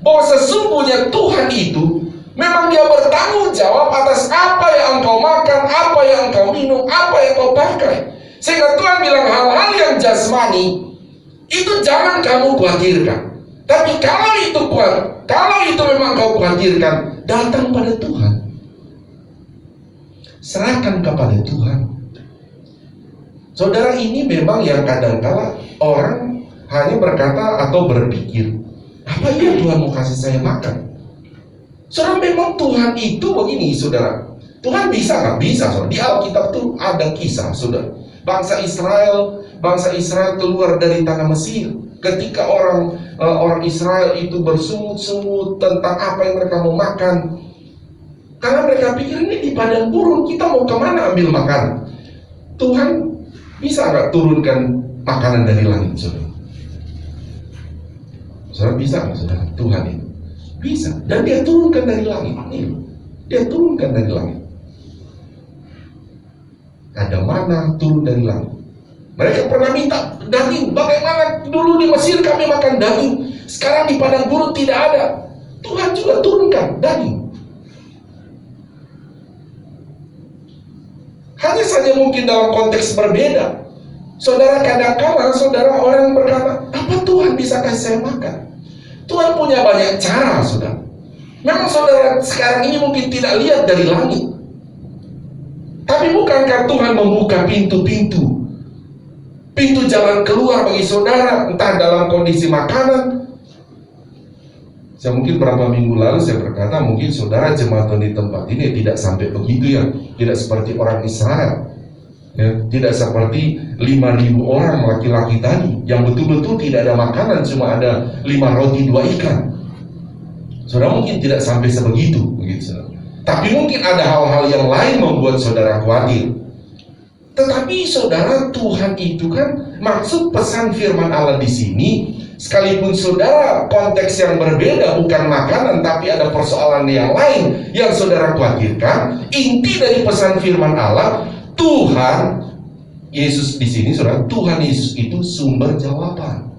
bahwa sesungguhnya Tuhan itu memang dia bertanggung jawab atas apa yang engkau makan, apa yang engkau minum, apa yang engkau pakai. Sehingga Tuhan bilang hal-hal yang jasmani itu jangan kamu khawatirkan. Tapi kalau itu memang kau khawatirkan, datang pada Tuhan, serahkan kepada Tuhan. Saudara, ini memang yang kadang-kala orang hanya berkata atau berpikir, apa iya Tuhan mau kasih saya makan? Saudara, memang Tuhan itu begini saudara, Tuhan bisa nggak? Bisa saudara. Di Alkitab tuh ada kisah saudara, bangsa Israel keluar dari tanah Mesir. Ketika orang Israel itu bersungut-sungut tentang apa yang mereka mau makan, karena mereka pikir ini di padang gurun, kita mau kemana ambil makanan? Tuhan bisa nggak turunkan makanan dari langit, saudara? Saudara, bisa nggak saudara? Tuhan itu bisa, dan dia turunkan dari langit. Dia turunkan dari langit. Ada mana turun dari langit. Mereka pernah minta daging. Bagaimana dulu di Mesir kami makan daging, sekarang di padang gurun tidak ada. Tuhan juga turunkan daging. Hanya saja mungkin dalam konteks berbeda. Saudara, kadang-kala saudara orang berkata, apa Tuhan bisa kasih saya makan? Tuhan punya banyak cara, saudara. Memang saudara sekarang ini mungkin tidak lihat dari langit, tapi bukankah Tuhan membuka pintu-pintu jalan keluar bagi saudara, entah dalam kondisi makanan. Saya mungkin beberapa minggu lalu saya berkata, mungkin saudara jemaat di tempat ini tidak sampai begitu ya, tidak seperti orang Israel ya, tidak seperti 5.000 orang laki-laki tadi yang betul-betul tidak ada makanan, cuma ada 5 roti 2 ikan. Saudara mungkin tidak sampai sebegitu begitu, saudara. Tapi mungkin ada hal-hal yang lain membuat saudara khawatir. Tetapi saudara, Tuhan itu kan maksud pesan firman Allah di sini, sekalipun saudara konteks yang berbeda, bukan makanan, tapi ada persoalan yang lain yang saudara khawatirkan. Inti dari pesan firman Allah, Tuhan Yesus di sini, saudara, Tuhan Yesus itu sumber jawaban.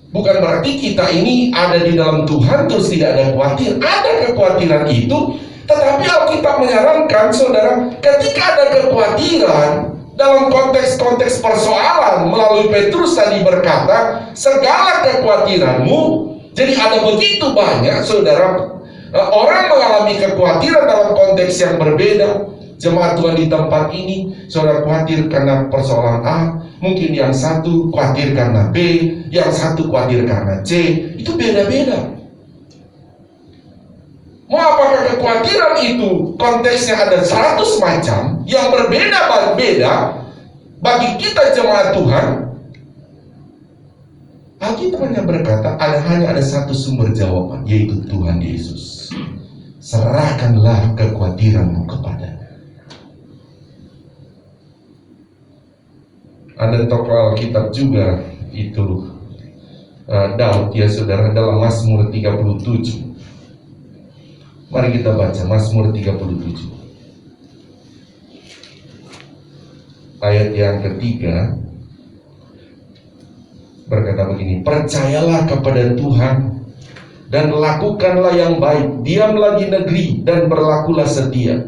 Bukan berarti kita ini ada di dalam Tuhan terus tidak ada khawatir. Ada kekhawatiran itu, Tetapi Alkitab menyarankan, saudara, ketika ada kekhawatiran dalam konteks-konteks persoalan, melalui Petrus tadi berkata, segala kekhawatiranmu, jadi ada begitu banyak, saudara, orang mengalami kekhawatiran dalam konteks yang berbeda. Jemaat Tuhan di tempat ini, saudara khawatir karena persoalan A, mungkin yang satu khawatir karena B, yang satu khawatir karena C, itu beda-beda. Mau apakah kekhawatiran itu konteksnya ada 100 macam yang berbeda-beda bagi kita jemaat Tuhan? Alkitab hanya berkata hanya ada satu sumber jawaban, yaitu Tuhan Yesus. Serahkanlah kekhawatiranmu kepada. Ada tokoh Alkitab juga itu Daud, ya saudara, dalam Mazmur 37. Mari kita baca Mazmur 37 ayat yang ketiga, berkata begini, percayalah kepada Tuhan dan lakukanlah yang baik, diamlah di negeri dan berlakulah setia,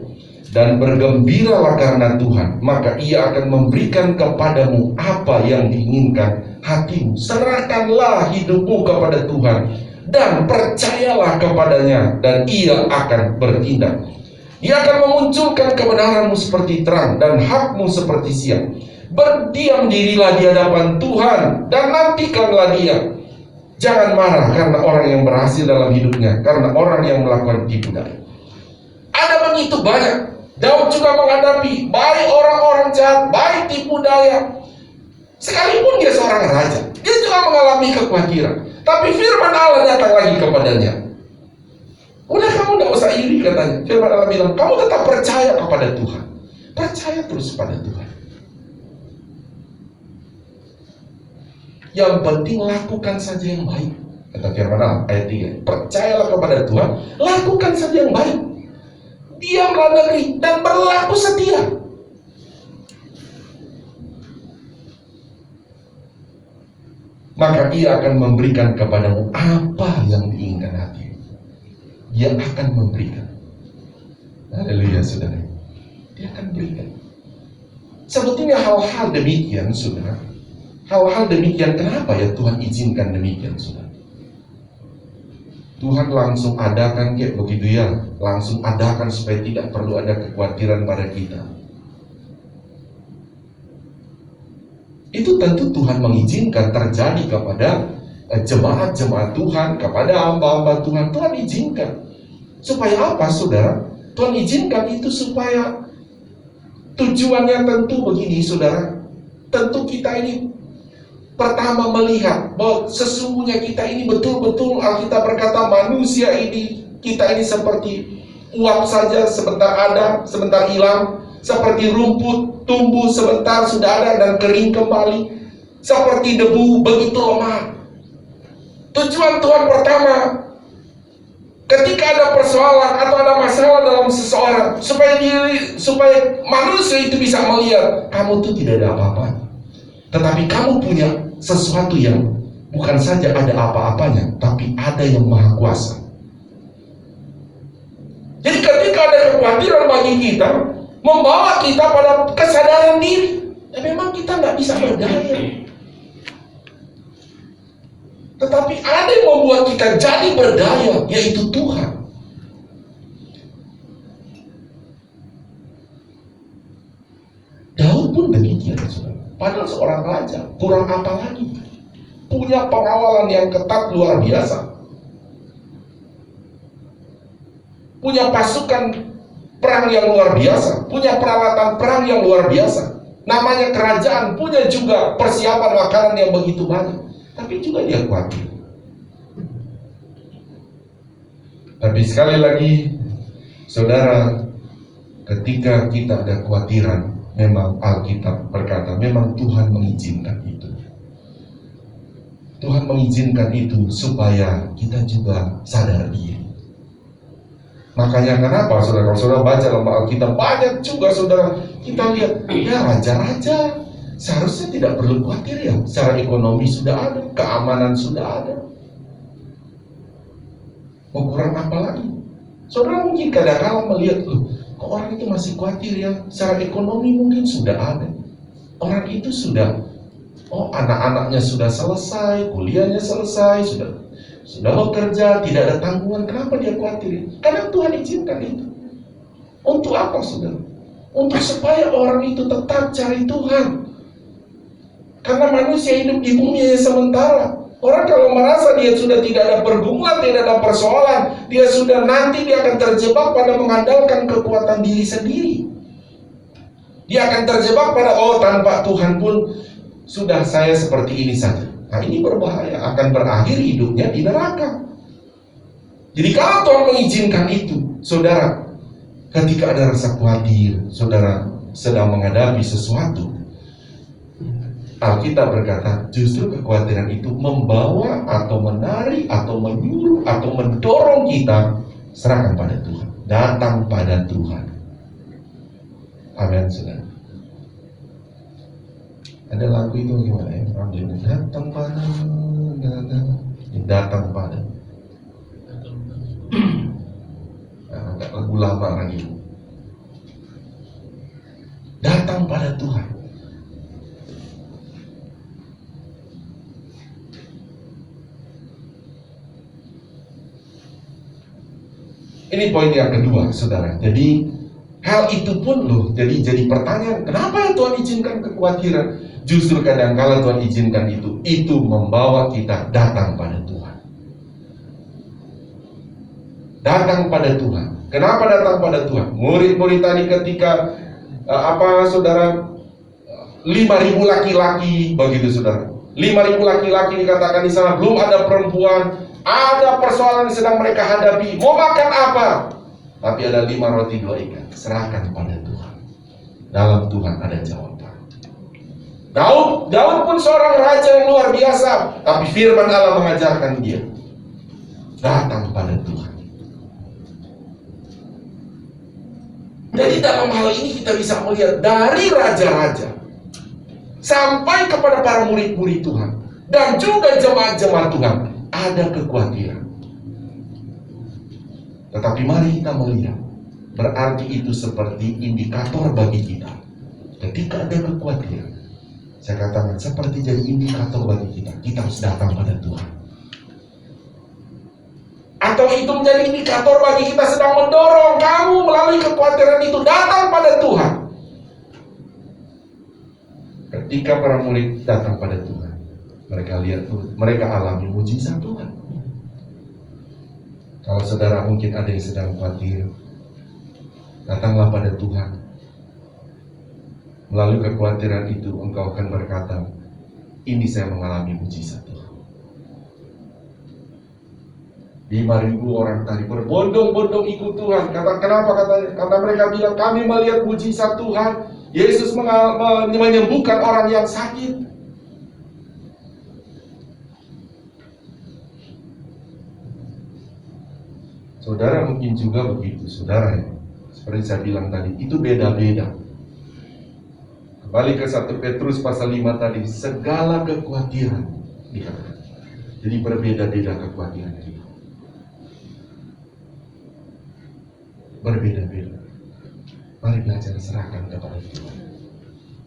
dan bergembiralah karena Tuhan, maka Ia akan memberikan kepadamu apa yang diinginkan hatimu. Serahkanlah hidupmu kepada Tuhan dan percayalah kepadanya, dan Ia akan bertindak. Ia akan memunculkan kebenaranmu seperti terang dan hakmu seperti siang. Berdiam dirilah di hadapan Tuhan dan nantikanlah Dia. Jangan marah karena orang yang berhasil dalam hidupnya, karena orang yang melakukan tipu daya. Ada begitu banyak. Daud juga menghadapi baik orang-orang jahat, baik tipu daya. Sekalipun dia seorang raja, dia juga mengalami kekhawatiran. Tapi firman Allah datang lagi kepadanya. Udah, kamu gak usah iri, katanya. Firman Allah bilang, kamu tetap percaya kepada Tuhan. Percaya terus pada Tuhan. Yang penting lakukan saja yang baik, kata firman Allah ayat 3. Percayalah kepada Tuhan, lakukan saja yang baik, diamlah negeri dan berlaku setia. Maka Ia akan memberikan kepadamu apa yang diinginkan hati. Dia akan memberikan. Haleluya, saudara. Dia akan berikan. Sebetulnya hal-hal demikian, saudara, hal-hal demikian, kenapa ya Tuhan izinkan demikian, saudara? Tuhan langsung adakan kayak begitu ya, langsung adakan supaya tidak perlu ada kekhawatiran pada kita. Itu tentu Tuhan mengizinkan terjadi kepada jemaat-jemaat Tuhan, kepada hamba-hamba Tuhan. Tuhan izinkan. Supaya apa, saudara? Tuhan izinkan itu supaya tujuannya tentu begini, saudara. Tentu kita ini pertama melihat bahwa sesungguhnya kita ini betul-betul, Alkitab berkata manusia ini, kita ini seperti uap saja, sebentar ada, sebentar hilang. Seperti rumput, tumbuh sebentar sudah ada dan kering kembali. Seperti debu, begitu lemah. Tujuan Tuhan pertama, ketika ada persoalan atau ada masalah dalam seseorang, supaya manusia itu bisa melihat kamu itu tidak ada apa-apanya, tetapi kamu punya sesuatu yang bukan saja ada apa-apanya, tapi ada yang maha kuasa. Jadi ketika ada kekhawatiran bagi kita, membawa kita pada kesadaran diri, ya memang kita nggak bisa berdaya. Tetapi ada yang membuat kita jadi berdaya, yaitu Tuhan. Daud pun demikian, saudara. Padahal seorang raja, kurang apa lagi? Punya pengawalan yang ketat luar biasa. Punya pasukan perang yang luar biasa, punya peralatan perang yang luar biasa. Namanya kerajaan, punya juga persiapan makanan yang begitu banyak. Tapi juga dia khawatir. Tapi sekali lagi, saudara, ketika kita ada kekhawatiran, memang Alkitab berkata, memang Tuhan mengizinkan itu. Tuhan mengizinkan itu supaya kita juga sadar diri. Makanya kenapa, saudara, kalau saudara baca dalam Alkitab, banyak juga, saudara, kita lihat, ya raja-raja seharusnya tidak perlu khawatir ya. Secara ekonomi sudah ada, keamanan sudah ada. Mau kurang apa lagi? Saudara mungkin kadang-kadang melihat, kok orang itu masih khawatir ya, secara ekonomi mungkin sudah ada. Orang itu sudah, anak-anaknya sudah selesai, kuliahnya selesai, sudah bekerja, tidak ada tanggungan. Kenapa dia khawatir? Karena Tuhan izinkan itu. Untuk apa, saudara? Untuk supaya orang itu tetap cari Tuhan. Karena manusia hidup di bumi hanya sementara. Orang kalau merasa dia sudah tidak ada pergumulan, tidak ada persoalan, dia akan terjebak pada mengandalkan kekuatan diri sendiri. Dia akan terjebak pada, tanpa Tuhan pun sudah saya seperti ini saja. Nah, ini berbahaya, akan berakhir hidupnya di neraka. Jadi kalau Tuhan mengizinkan itu, saudara, ketika ada rasa khawatir, saudara sedang menghadapi sesuatu, Alkitab berkata, justru kekhawatiran itu membawa atau menarik atau menyuruh atau mendorong kita serahkan pada Tuhan, datang pada Tuhan. Amin, saudara. Ada lagu itu gimana ya? Datang pada. Agak lagu lama lagi. Datang pada Tuhan. Ini poin yang kedua, saudara. Jadi hal itu pun jadi pertanyaan, kenapa ya Tuhan izinkan kekhawatiran? Justru kadang-kala Tuhan izinkan itu membawa kita datang pada Tuhan. Datang pada Tuhan. Kenapa datang pada Tuhan? Murid-murid tadi ketika saudara, 5.000 laki-laki begitu, saudara. 5.000 laki-laki dikatakan di sana, belum ada perempuan. Ada persoalan yang sedang mereka hadapi. Mau makan apa? Tapi ada 5 roti 2 ikan. Serahkan pada Tuhan. Dalam Tuhan ada jawaban. Daud pun seorang raja yang luar biasa. Tapi firman Allah mengajarkan dia, datang pada Tuhan. Jadi dalam hal ini kita bisa melihat dari raja-raja sampai kepada para murid-murid Tuhan dan juga jemaat-jemaat Tuhan, ada kekhawatiran. Tetapi mari kita melihat, berarti itu seperti indikator bagi kita. Ketika ada kekhawatiran, saya katakan seperti jadi indikator bagi kita. Kita harus datang pada Tuhan. Atau itu menjadi indikator bagi kita sedang mendorong kamu melalui kekhawatiran itu datang pada Tuhan. Ketika para murid datang pada Tuhan, mereka lihat, mereka alami mujizat Tuhan. Kalau saudara mungkin ada yang sedang khawatir, datanglah pada Tuhan. Melalui kekhawatiran itu engkau akan berkata, ini saya mengalami mujizat Tuhan. 5.000 orang tadi berbondong-bondong ikut Tuhan. Kenapa katanya? Karena mereka bilang, kami melihat mujizat Tuhan. Yesus menyembuhkan orang yang sakit. Saudara mungkin juga begitu, saudara ya. Seperti saya bilang tadi, itu beda-beda. Kembali ke 1 Petrus pasal 5 tadi, segala kekhawatiran dikatakan. Jadi berbeda-beda kekhawatiran kita. Berbeda-beda. Mari belajar serahkan kepada Tuhan.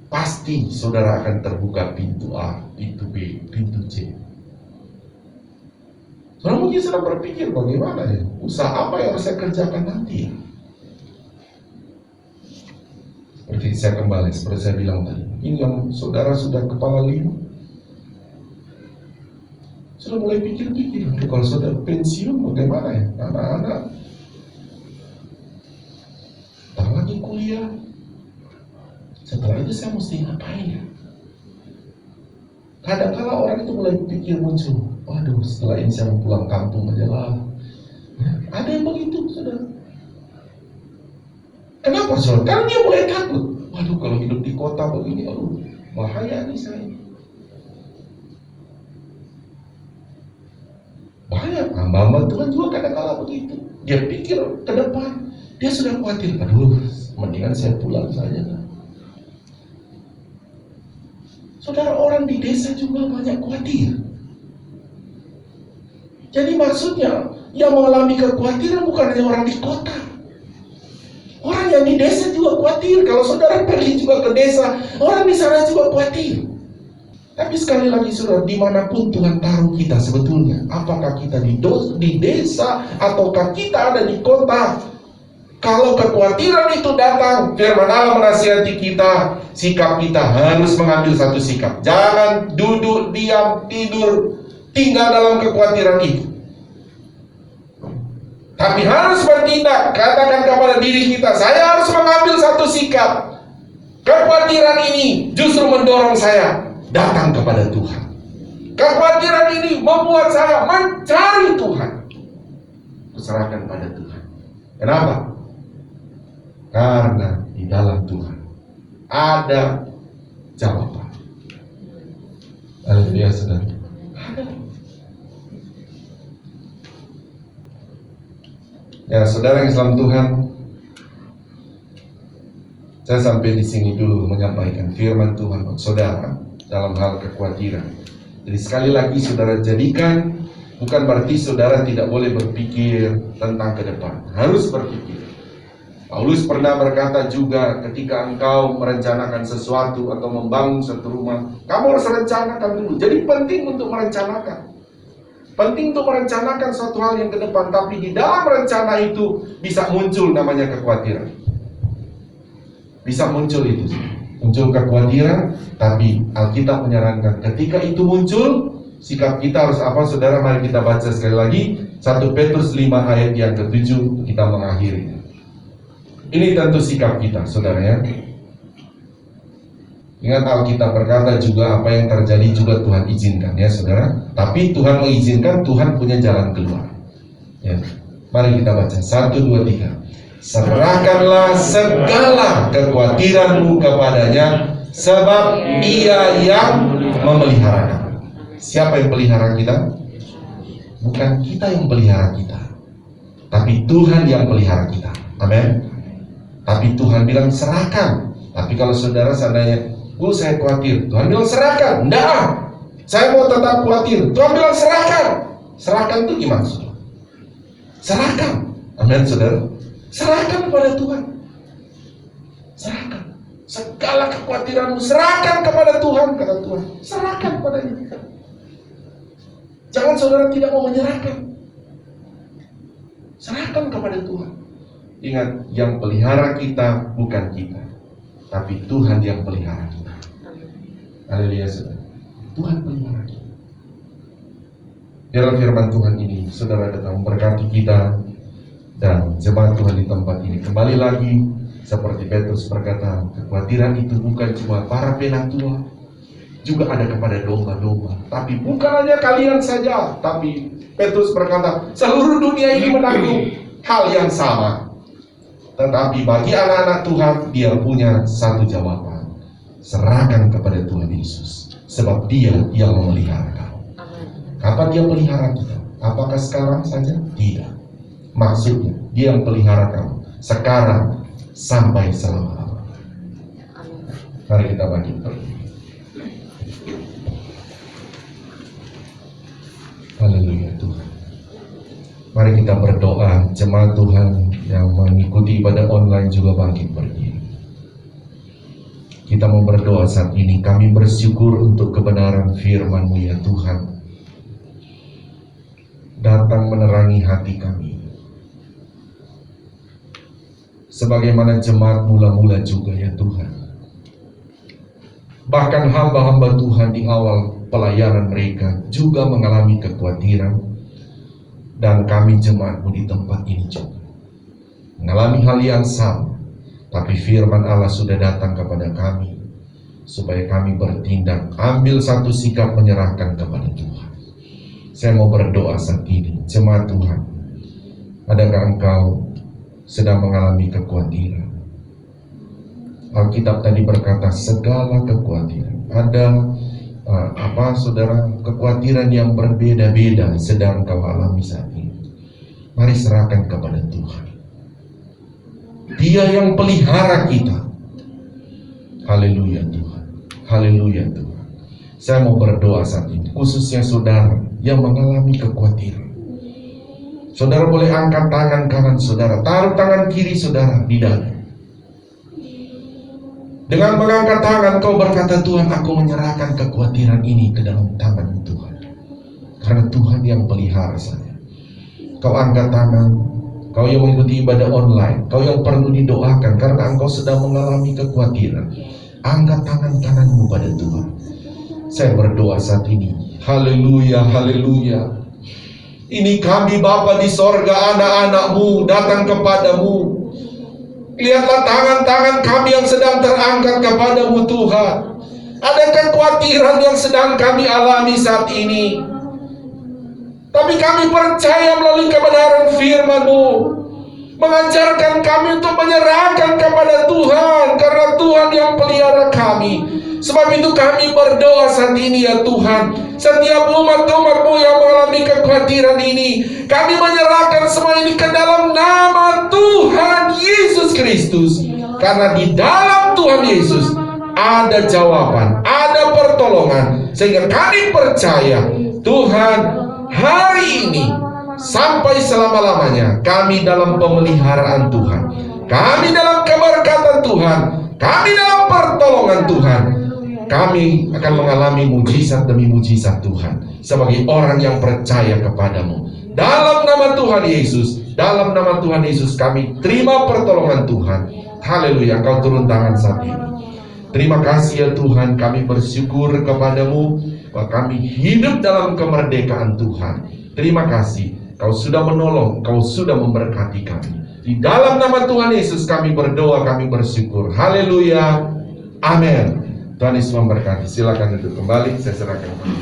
Pasti saudara akan terbuka pintu A, pintu B, pintu C. Saudara mungkin sedang berpikir bagaimana ya, usaha apa yang harus saya kerjakan nanti ya? Seperti saya bilang tadi, ini yang saudara sudah kepala 5, sudah mulai pikir-pikir, kalau saudara pensiun bagaimana ya, anak-anak tak lagi kuliah, setelah itu saya mesti ngapain ya? Kadang-kala orang itu mulai pikir muncul, waduh setelah ini saya pulang kampung aja lah. Ada yang begitu, saudara. Kenapa, saudara? Karena dia mulai takut. Waduh kalau hidup di kota begini, bahaya nih saya. Bahaya. Hamba Tuhan juga kadang-kala begitu. Dia pikir ke depan, dia sudah khawatir. Mendingan saya pulang saja lah. Saudara, orang di desa juga banyak khawatir. Jadi maksudnya Yang mengalami kekhawatiran bukan hanya orang di kota. Orang yang di desa juga khawatir. Kalau saudara pergi juga ke desa, orang di sana juga khawatir. Tapi sekali lagi saudara, dimanapun Tuhan taruh kita sebetulnya, apakah kita di desa ataukah kita ada di kota, kalau kekhawatiran itu datang, firman Allah menasihati kita, sikap kita harus mengambil satu sikap. Jangan duduk, diam, tidur, tinggal dalam kekhawatiran itu. Tapi harus bertindak. Katakan kepada diri kita, saya harus mengambil satu sikap. Kekhawatiran ini justru mendorong saya datang kepada Tuhan. Kekhawatiran ini membuat saya mencari Tuhan. Serahkan pada Tuhan. Kenapa? Karena di dalam Tuhan ada jawaban. Haleluya, saudara. Ya, saudara yang salam Tuhan, saya sampai di sini dulu menyampaikan firman Tuhan untuk saudara dalam hal kekhawatiran. Jadi sekali lagi saudara jadikan, bukan berarti saudara tidak boleh berpikir tentang ke depan. Harus berpikir. Paulus pernah berkata juga, ketika engkau merencanakan sesuatu atau membangun satu rumah, kamu harus rencanakan dulu. Jadi penting untuk merencanakan. Penting untuk merencanakan suatu hal yang ke depan, tapi di dalam rencana itu bisa muncul namanya kekhawatiran. Bisa muncul itu. Muncul kekhawatiran, tapi Alkitab menyarankan ketika itu muncul, sikap kita harus apa, saudara? Mari kita baca sekali lagi 1 Petrus 5 ayat yang ke-7, kita mengakhiri. Ini tentu sikap kita, saudara ya. Ingat Alkitab berkata juga apa yang terjadi juga Tuhan izinkan ya saudara. Tapi Tuhan mengizinkan, Tuhan punya jalan keluar ya. Mari kita baca 1, 2, 3. Serahkanlah segala kekhawatiranmu kepadanya, sebab Dia yang memeliharakan. Siapa yang pelihara kita? Bukan kita yang pelihara kita, tapi Tuhan yang pelihara kita. Amin. Tapi Tuhan bilang serahkan. Tapi kalau saudara seandainya, saya khawatir, Tuhan bilang serahkan. Enggak, saya mau tetap khawatir, Tuhan bilang serahkan. Serahkan itu gimana saudara? Serahkan. Amin saudara. Serahkan kepada Tuhan. Serahkan. Segala kekhawatiranmu serahkan kepada Tuhan, kata Tuhan. Serahkan kepada Dia. Jangan saudara tidak mau menyerahkan. Serahkan kepada Tuhan. Ingat, yang pelihara kita bukan kita, tapi Tuhan yang pelihara kita. Haleluya saudara. Tuhan pelihara kita. Biarlah firman Tuhan ini saudara datang memberkati kita dan jemaat Tuhan di tempat ini. Kembali lagi seperti Petrus berkata, kekhawatiran itu bukan cuma para penatua, juga ada kepada domba-domba. Tapi bukan hanya kalian saja, tapi Petrus berkata seluruh dunia ini menanggung hal yang sama. Tetapi bagi anak-anak Tuhan, dia punya satu jawaban. Serahkan kepada Tuhan Yesus, sebab Dia yang memelihara kamu. Kapan Dia pelihara kita? Apakah sekarang saja? Tidak. Maksudnya Dia yang pelihara kamu sekarang sampai selama-lamanya. Mari kita bangkit. Haleluya Tuhan. Mari kita berdoa. Jemaat Tuhan yang mengikuti ibadah online juga bangkit berdiri. Kita mau berdoa saat ini. Kami bersyukur untuk kebenaran firman-Mu ya Tuhan. Datang menerangi hati kami. Sebagaimana jemaat mula-mula juga ya Tuhan. Bahkan hamba-hamba Tuhan di awal pelayanan mereka juga mengalami kekhawatiran. Dan kami jemaat-Mu di tempat ini juga mengalami hal yang sama. Tapi firman Allah sudah datang kepada kami supaya kami bertindak, ambil satu sikap menyerahkan kepada Tuhan. Saya mau berdoa saat ini. Jemaat Tuhan, adakah engkau sedang mengalami kekhawatiran? Alkitab tadi berkata segala kekhawatiran. Ada saudara, kekhawatiran yang berbeda-beda sedang kau alami saat ini. Mari serahkan kepada Tuhan. Dia yang pelihara kita. Haleluya Tuhan. Haleluya Tuhan. Saya mau berdoa saat ini, khususnya saudara yang mengalami kekhawatiran. Saudara boleh angkat tangan kanan saudara, taruh tangan kiri saudara di dada. Dengan mengangkat tangan kau berkata, Tuhan, aku menyerahkan kekhawatiran ini ke dalam tangan Tuhan. Karena Tuhan yang pelihara saya. Kau angkat tangan, kau yang mengikuti ibadah online, kau yang perlu didoakan karena engkau sedang mengalami kekhawatiran. Angkat tangan kananmu pada Tuhan. Saya berdoa saat ini. Haleluya, haleluya. Ini kami Bapa di sorga, anak-anak-Mu datang kepadamu. Lihatlah tangan-tangan kami yang sedang terangkat kepadamu Tuhan. Ada kekhawatiran yang sedang kami alami saat ini. Tapi kami percaya melalui kebenaran firman-Mu mengajarkan kami untuk menyerahkan kepada Tuhan, karena Tuhan yang pelihara kami. Sebab itu kami berdoa saat ini ya Tuhan, setiap umat-umat-Mu yang mengalami kekhawatiran ini, kami menyerahkan semua ini ke dalam nama Tuhan Yesus Kristus. Karena di dalam Tuhan Yesus ada jawaban, ada pertolongan. Sehingga kami percaya Tuhan, hari ini sampai selama-lamanya kami dalam pemeliharaan Tuhan, kami dalam keberkatan Tuhan, kami dalam pertolongan Tuhan. Kami akan mengalami mujizat demi mujizat Tuhan sebagai orang yang percaya kepadamu. Dalam nama Tuhan Yesus, dalam nama Tuhan Yesus kami terima pertolongan Tuhan. Haleluya, Engkau turun tangan saat ini. Terima kasih ya Tuhan, kami bersyukur kepadamu bahwa kami hidup dalam kemerdekaan Tuhan. Terima kasih, Kau sudah menolong, Kau sudah memberkati kami. Di dalam nama Tuhan Yesus kami berdoa, kami bersyukur. Haleluya, amin. Tuhan Yesus memberkati. Silakan duduk kembali, saya serahkan kepada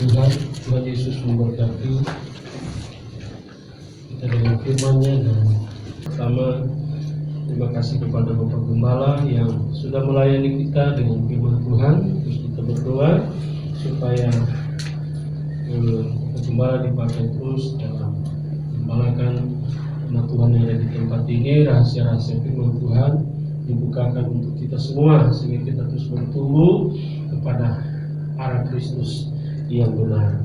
Tuhan. Tuhan Yesus memberkati kita dengan firman-Nya. Dan pertama, terima kasih kepada Bapak Gembala yang sudah melayani kita dengan firman Tuhan. Terus kita berdoa supaya Gembala dipakai terus dalam membalakan firman Tuhan yang ada di tempat ini. Rahasia-rahasia firman Tuhan dibukakan untuk kita semua, sehingga kita terus bertumbuh kepada arah Kristus yang benar.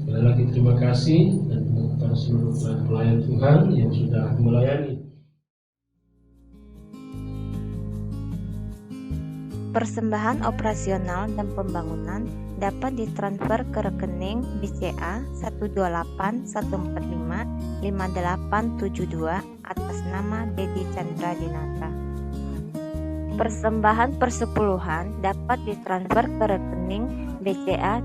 Sekali lagi terima kasih, dan kepada seluruh pelayan Tuhan yang sudah melayani. Persembahan operasional dan pembangunan dapat ditransfer ke rekening BCA 12814555872 atas nama Dedi Chandra Dinata. Persembahan persepuluhan dapat ditransfer ke rekening BCA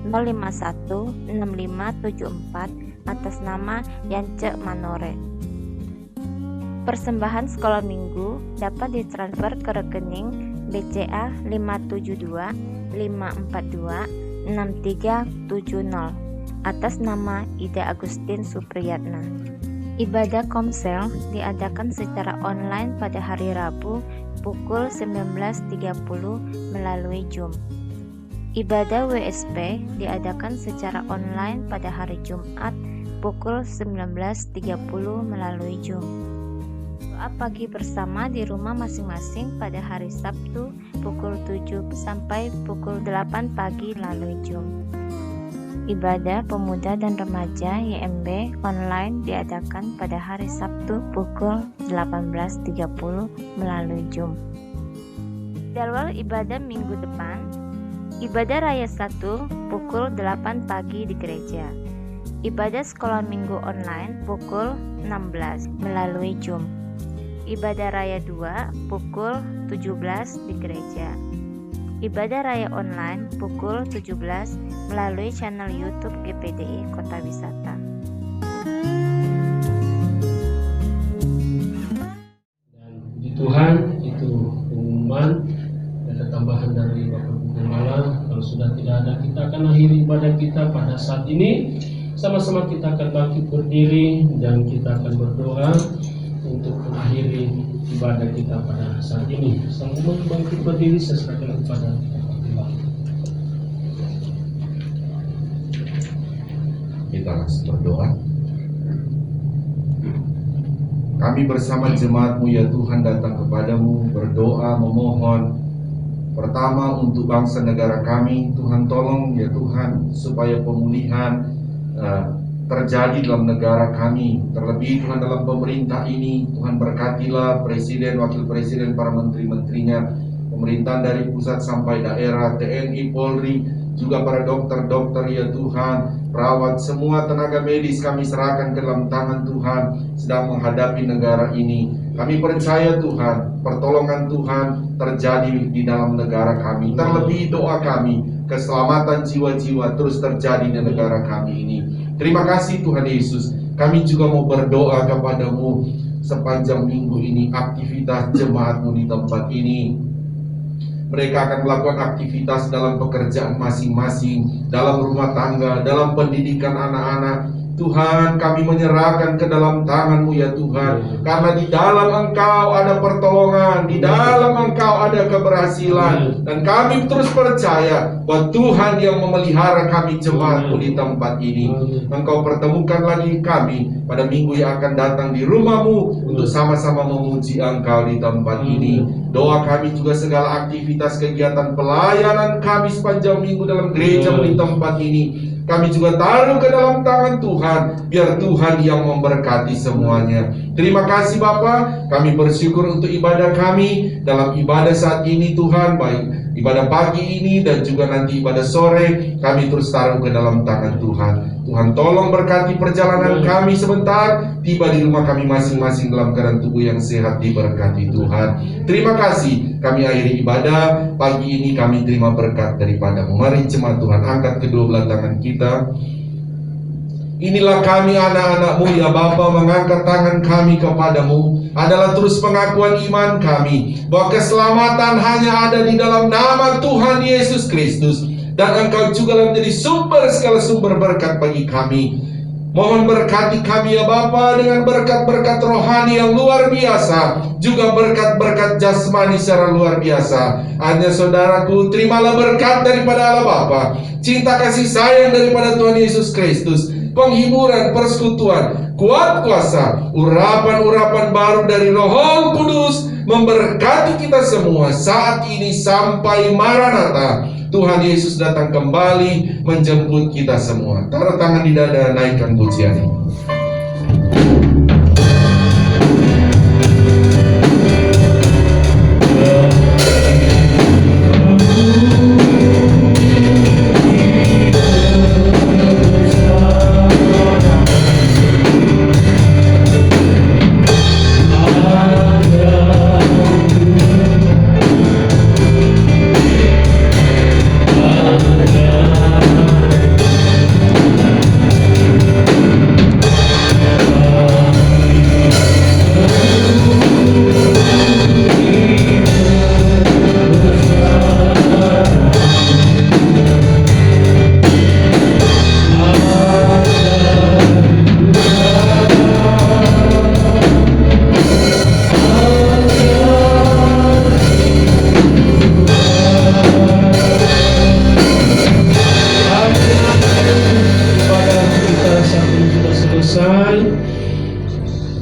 7400516574 atas nama Yance Manore. Persembahan sekolah minggu dapat ditransfer ke rekening BCA 57254266370 atas nama Ida Agustin Supriyatna. Ibadah Komsel diadakan secara online pada hari Rabu pukul 19.30 melalui Zoom. Ibadah WSP diadakan secara online pada hari Jumat pukul 19.30 melalui Zoom. Doa pagi bersama di rumah masing-masing pada hari Sabtu pukul 7 sampai pukul 8 pagi melalui Zoom. Ibadah pemuda dan remaja YMB online diadakan pada hari Sabtu pukul 18.30 melalui Zoom. Jadwal ibadah minggu depan: ibadah raya 1 pukul 8 pagi di gereja. Ibadah sekolah minggu online pukul 16 melalui Zoom. Ibadah raya 2 pukul 17 di gereja. Ibadah raya online pukul 17 melalui channel YouTube GPDI Kota Wisata. Dan puji Tuhan, itu pengumuman dan tambahan dari Bapak Gembala. Kalau sudah tidak ada, kita akan akhiri ibadah kita pada saat ini. Sama-sama kita akan bangkit berdiri dan kita akan berdoa untuk mengakhiri ibadah kita pada saat ini. Sama-sama bangkit berdiri, saya serahkan kepada Bapak Gembala. Kita Kita langsung berdoa. Kami bersama jemaat-Mu ya Tuhan datang kepadamu, berdoa, memohon. Pertama untuk bangsa negara kami, Tuhan tolong ya Tuhan supaya pemulihan terjadi dalam negara kami. Terlebih Tuhan dalam pemerintah ini, Tuhan berkatilah Presiden, Wakil Presiden, para menteri-menterinya, pemerintahan dari pusat sampai daerah, TNI, Polri, juga para dokter-dokter ya Tuhan, perawat, semua tenaga medis kami serahkan ke dalam tangan Tuhan sedang menghadapi negara ini. Kami percaya Tuhan, pertolongan Tuhan terjadi di dalam negara kami. Terlebih doa kami, keselamatan jiwa-jiwa terus terjadi di negara kami ini. Terima kasih Tuhan Yesus. Kami juga mau berdoa kepadamu sepanjang minggu ini, aktivitas jemaat-Mu di tempat ini. Mereka akan melakukan aktivitas dalam pekerjaan masing-masing, dalam rumah tangga, dalam pendidikan anak-anak. Tuhan, kami menyerahkan ke dalam tangan-Mu ya Tuhan, karena di dalam Engkau ada pertolongan, di dalam Engkau ada keberhasilan, dan kami terus percaya bahwa Tuhan yang memelihara kami jemaat-Mu di tempat ini. Engkau pertemukan lagi kami pada minggu yang akan datang di rumah-Mu untuk sama-sama memuji Engkau di tempat ini. Doa kami juga segala aktivitas kegiatan pelayanan kami sepanjang minggu dalam gereja di tempat ini, kami juga taruh ke dalam tangan Tuhan, biar Tuhan yang memberkati semuanya. Terima kasih Bapa, kami bersyukur untuk ibadah kami dalam ibadah saat ini Tuhan, baik ibadah pagi ini dan juga nanti ibadah sore, kami terus taruh ke dalam tangan Tuhan. Tuhan tolong berkati perjalanan kami sebentar, tiba di rumah kami masing-masing dalam keadaan tubuh yang sehat, diberkati Tuhan. Terima kasih, kami akhiri ibadah pagi ini, kami terima berkat daripada-Mu. Mari jemaat Tuhan angkat kedua belah tangan kita. Inilah kami anak-anak-Mu ya Bapa, mengangkat tangan kami kepadamu adalah terus pengakuan iman kami bahwa keselamatan hanya ada di dalam nama Tuhan Yesus Kristus, dan Engkau juga menjadi sumber segala sumber berkat bagi kami. Mohon berkati kami ya Bapa dengan berkat-berkat rohani yang luar biasa, juga berkat-berkat jasmani secara luar biasa. Hanya saudaraku, terimalah berkat daripada Allah Bapa, cinta kasih sayang daripada Tuhan Yesus Kristus, penghiburan, persekutuan, kuat kuasa, urapan-urapan baru dari Roh Kudus memberkati kita semua saat ini sampai Maranatha. Tuhan Yesus datang kembali menjemput kita semua. Taruh tangan di dada, naikkan pujian ini.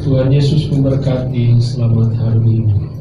Tuhan Yesus memberkati. Selamat hari Minggu.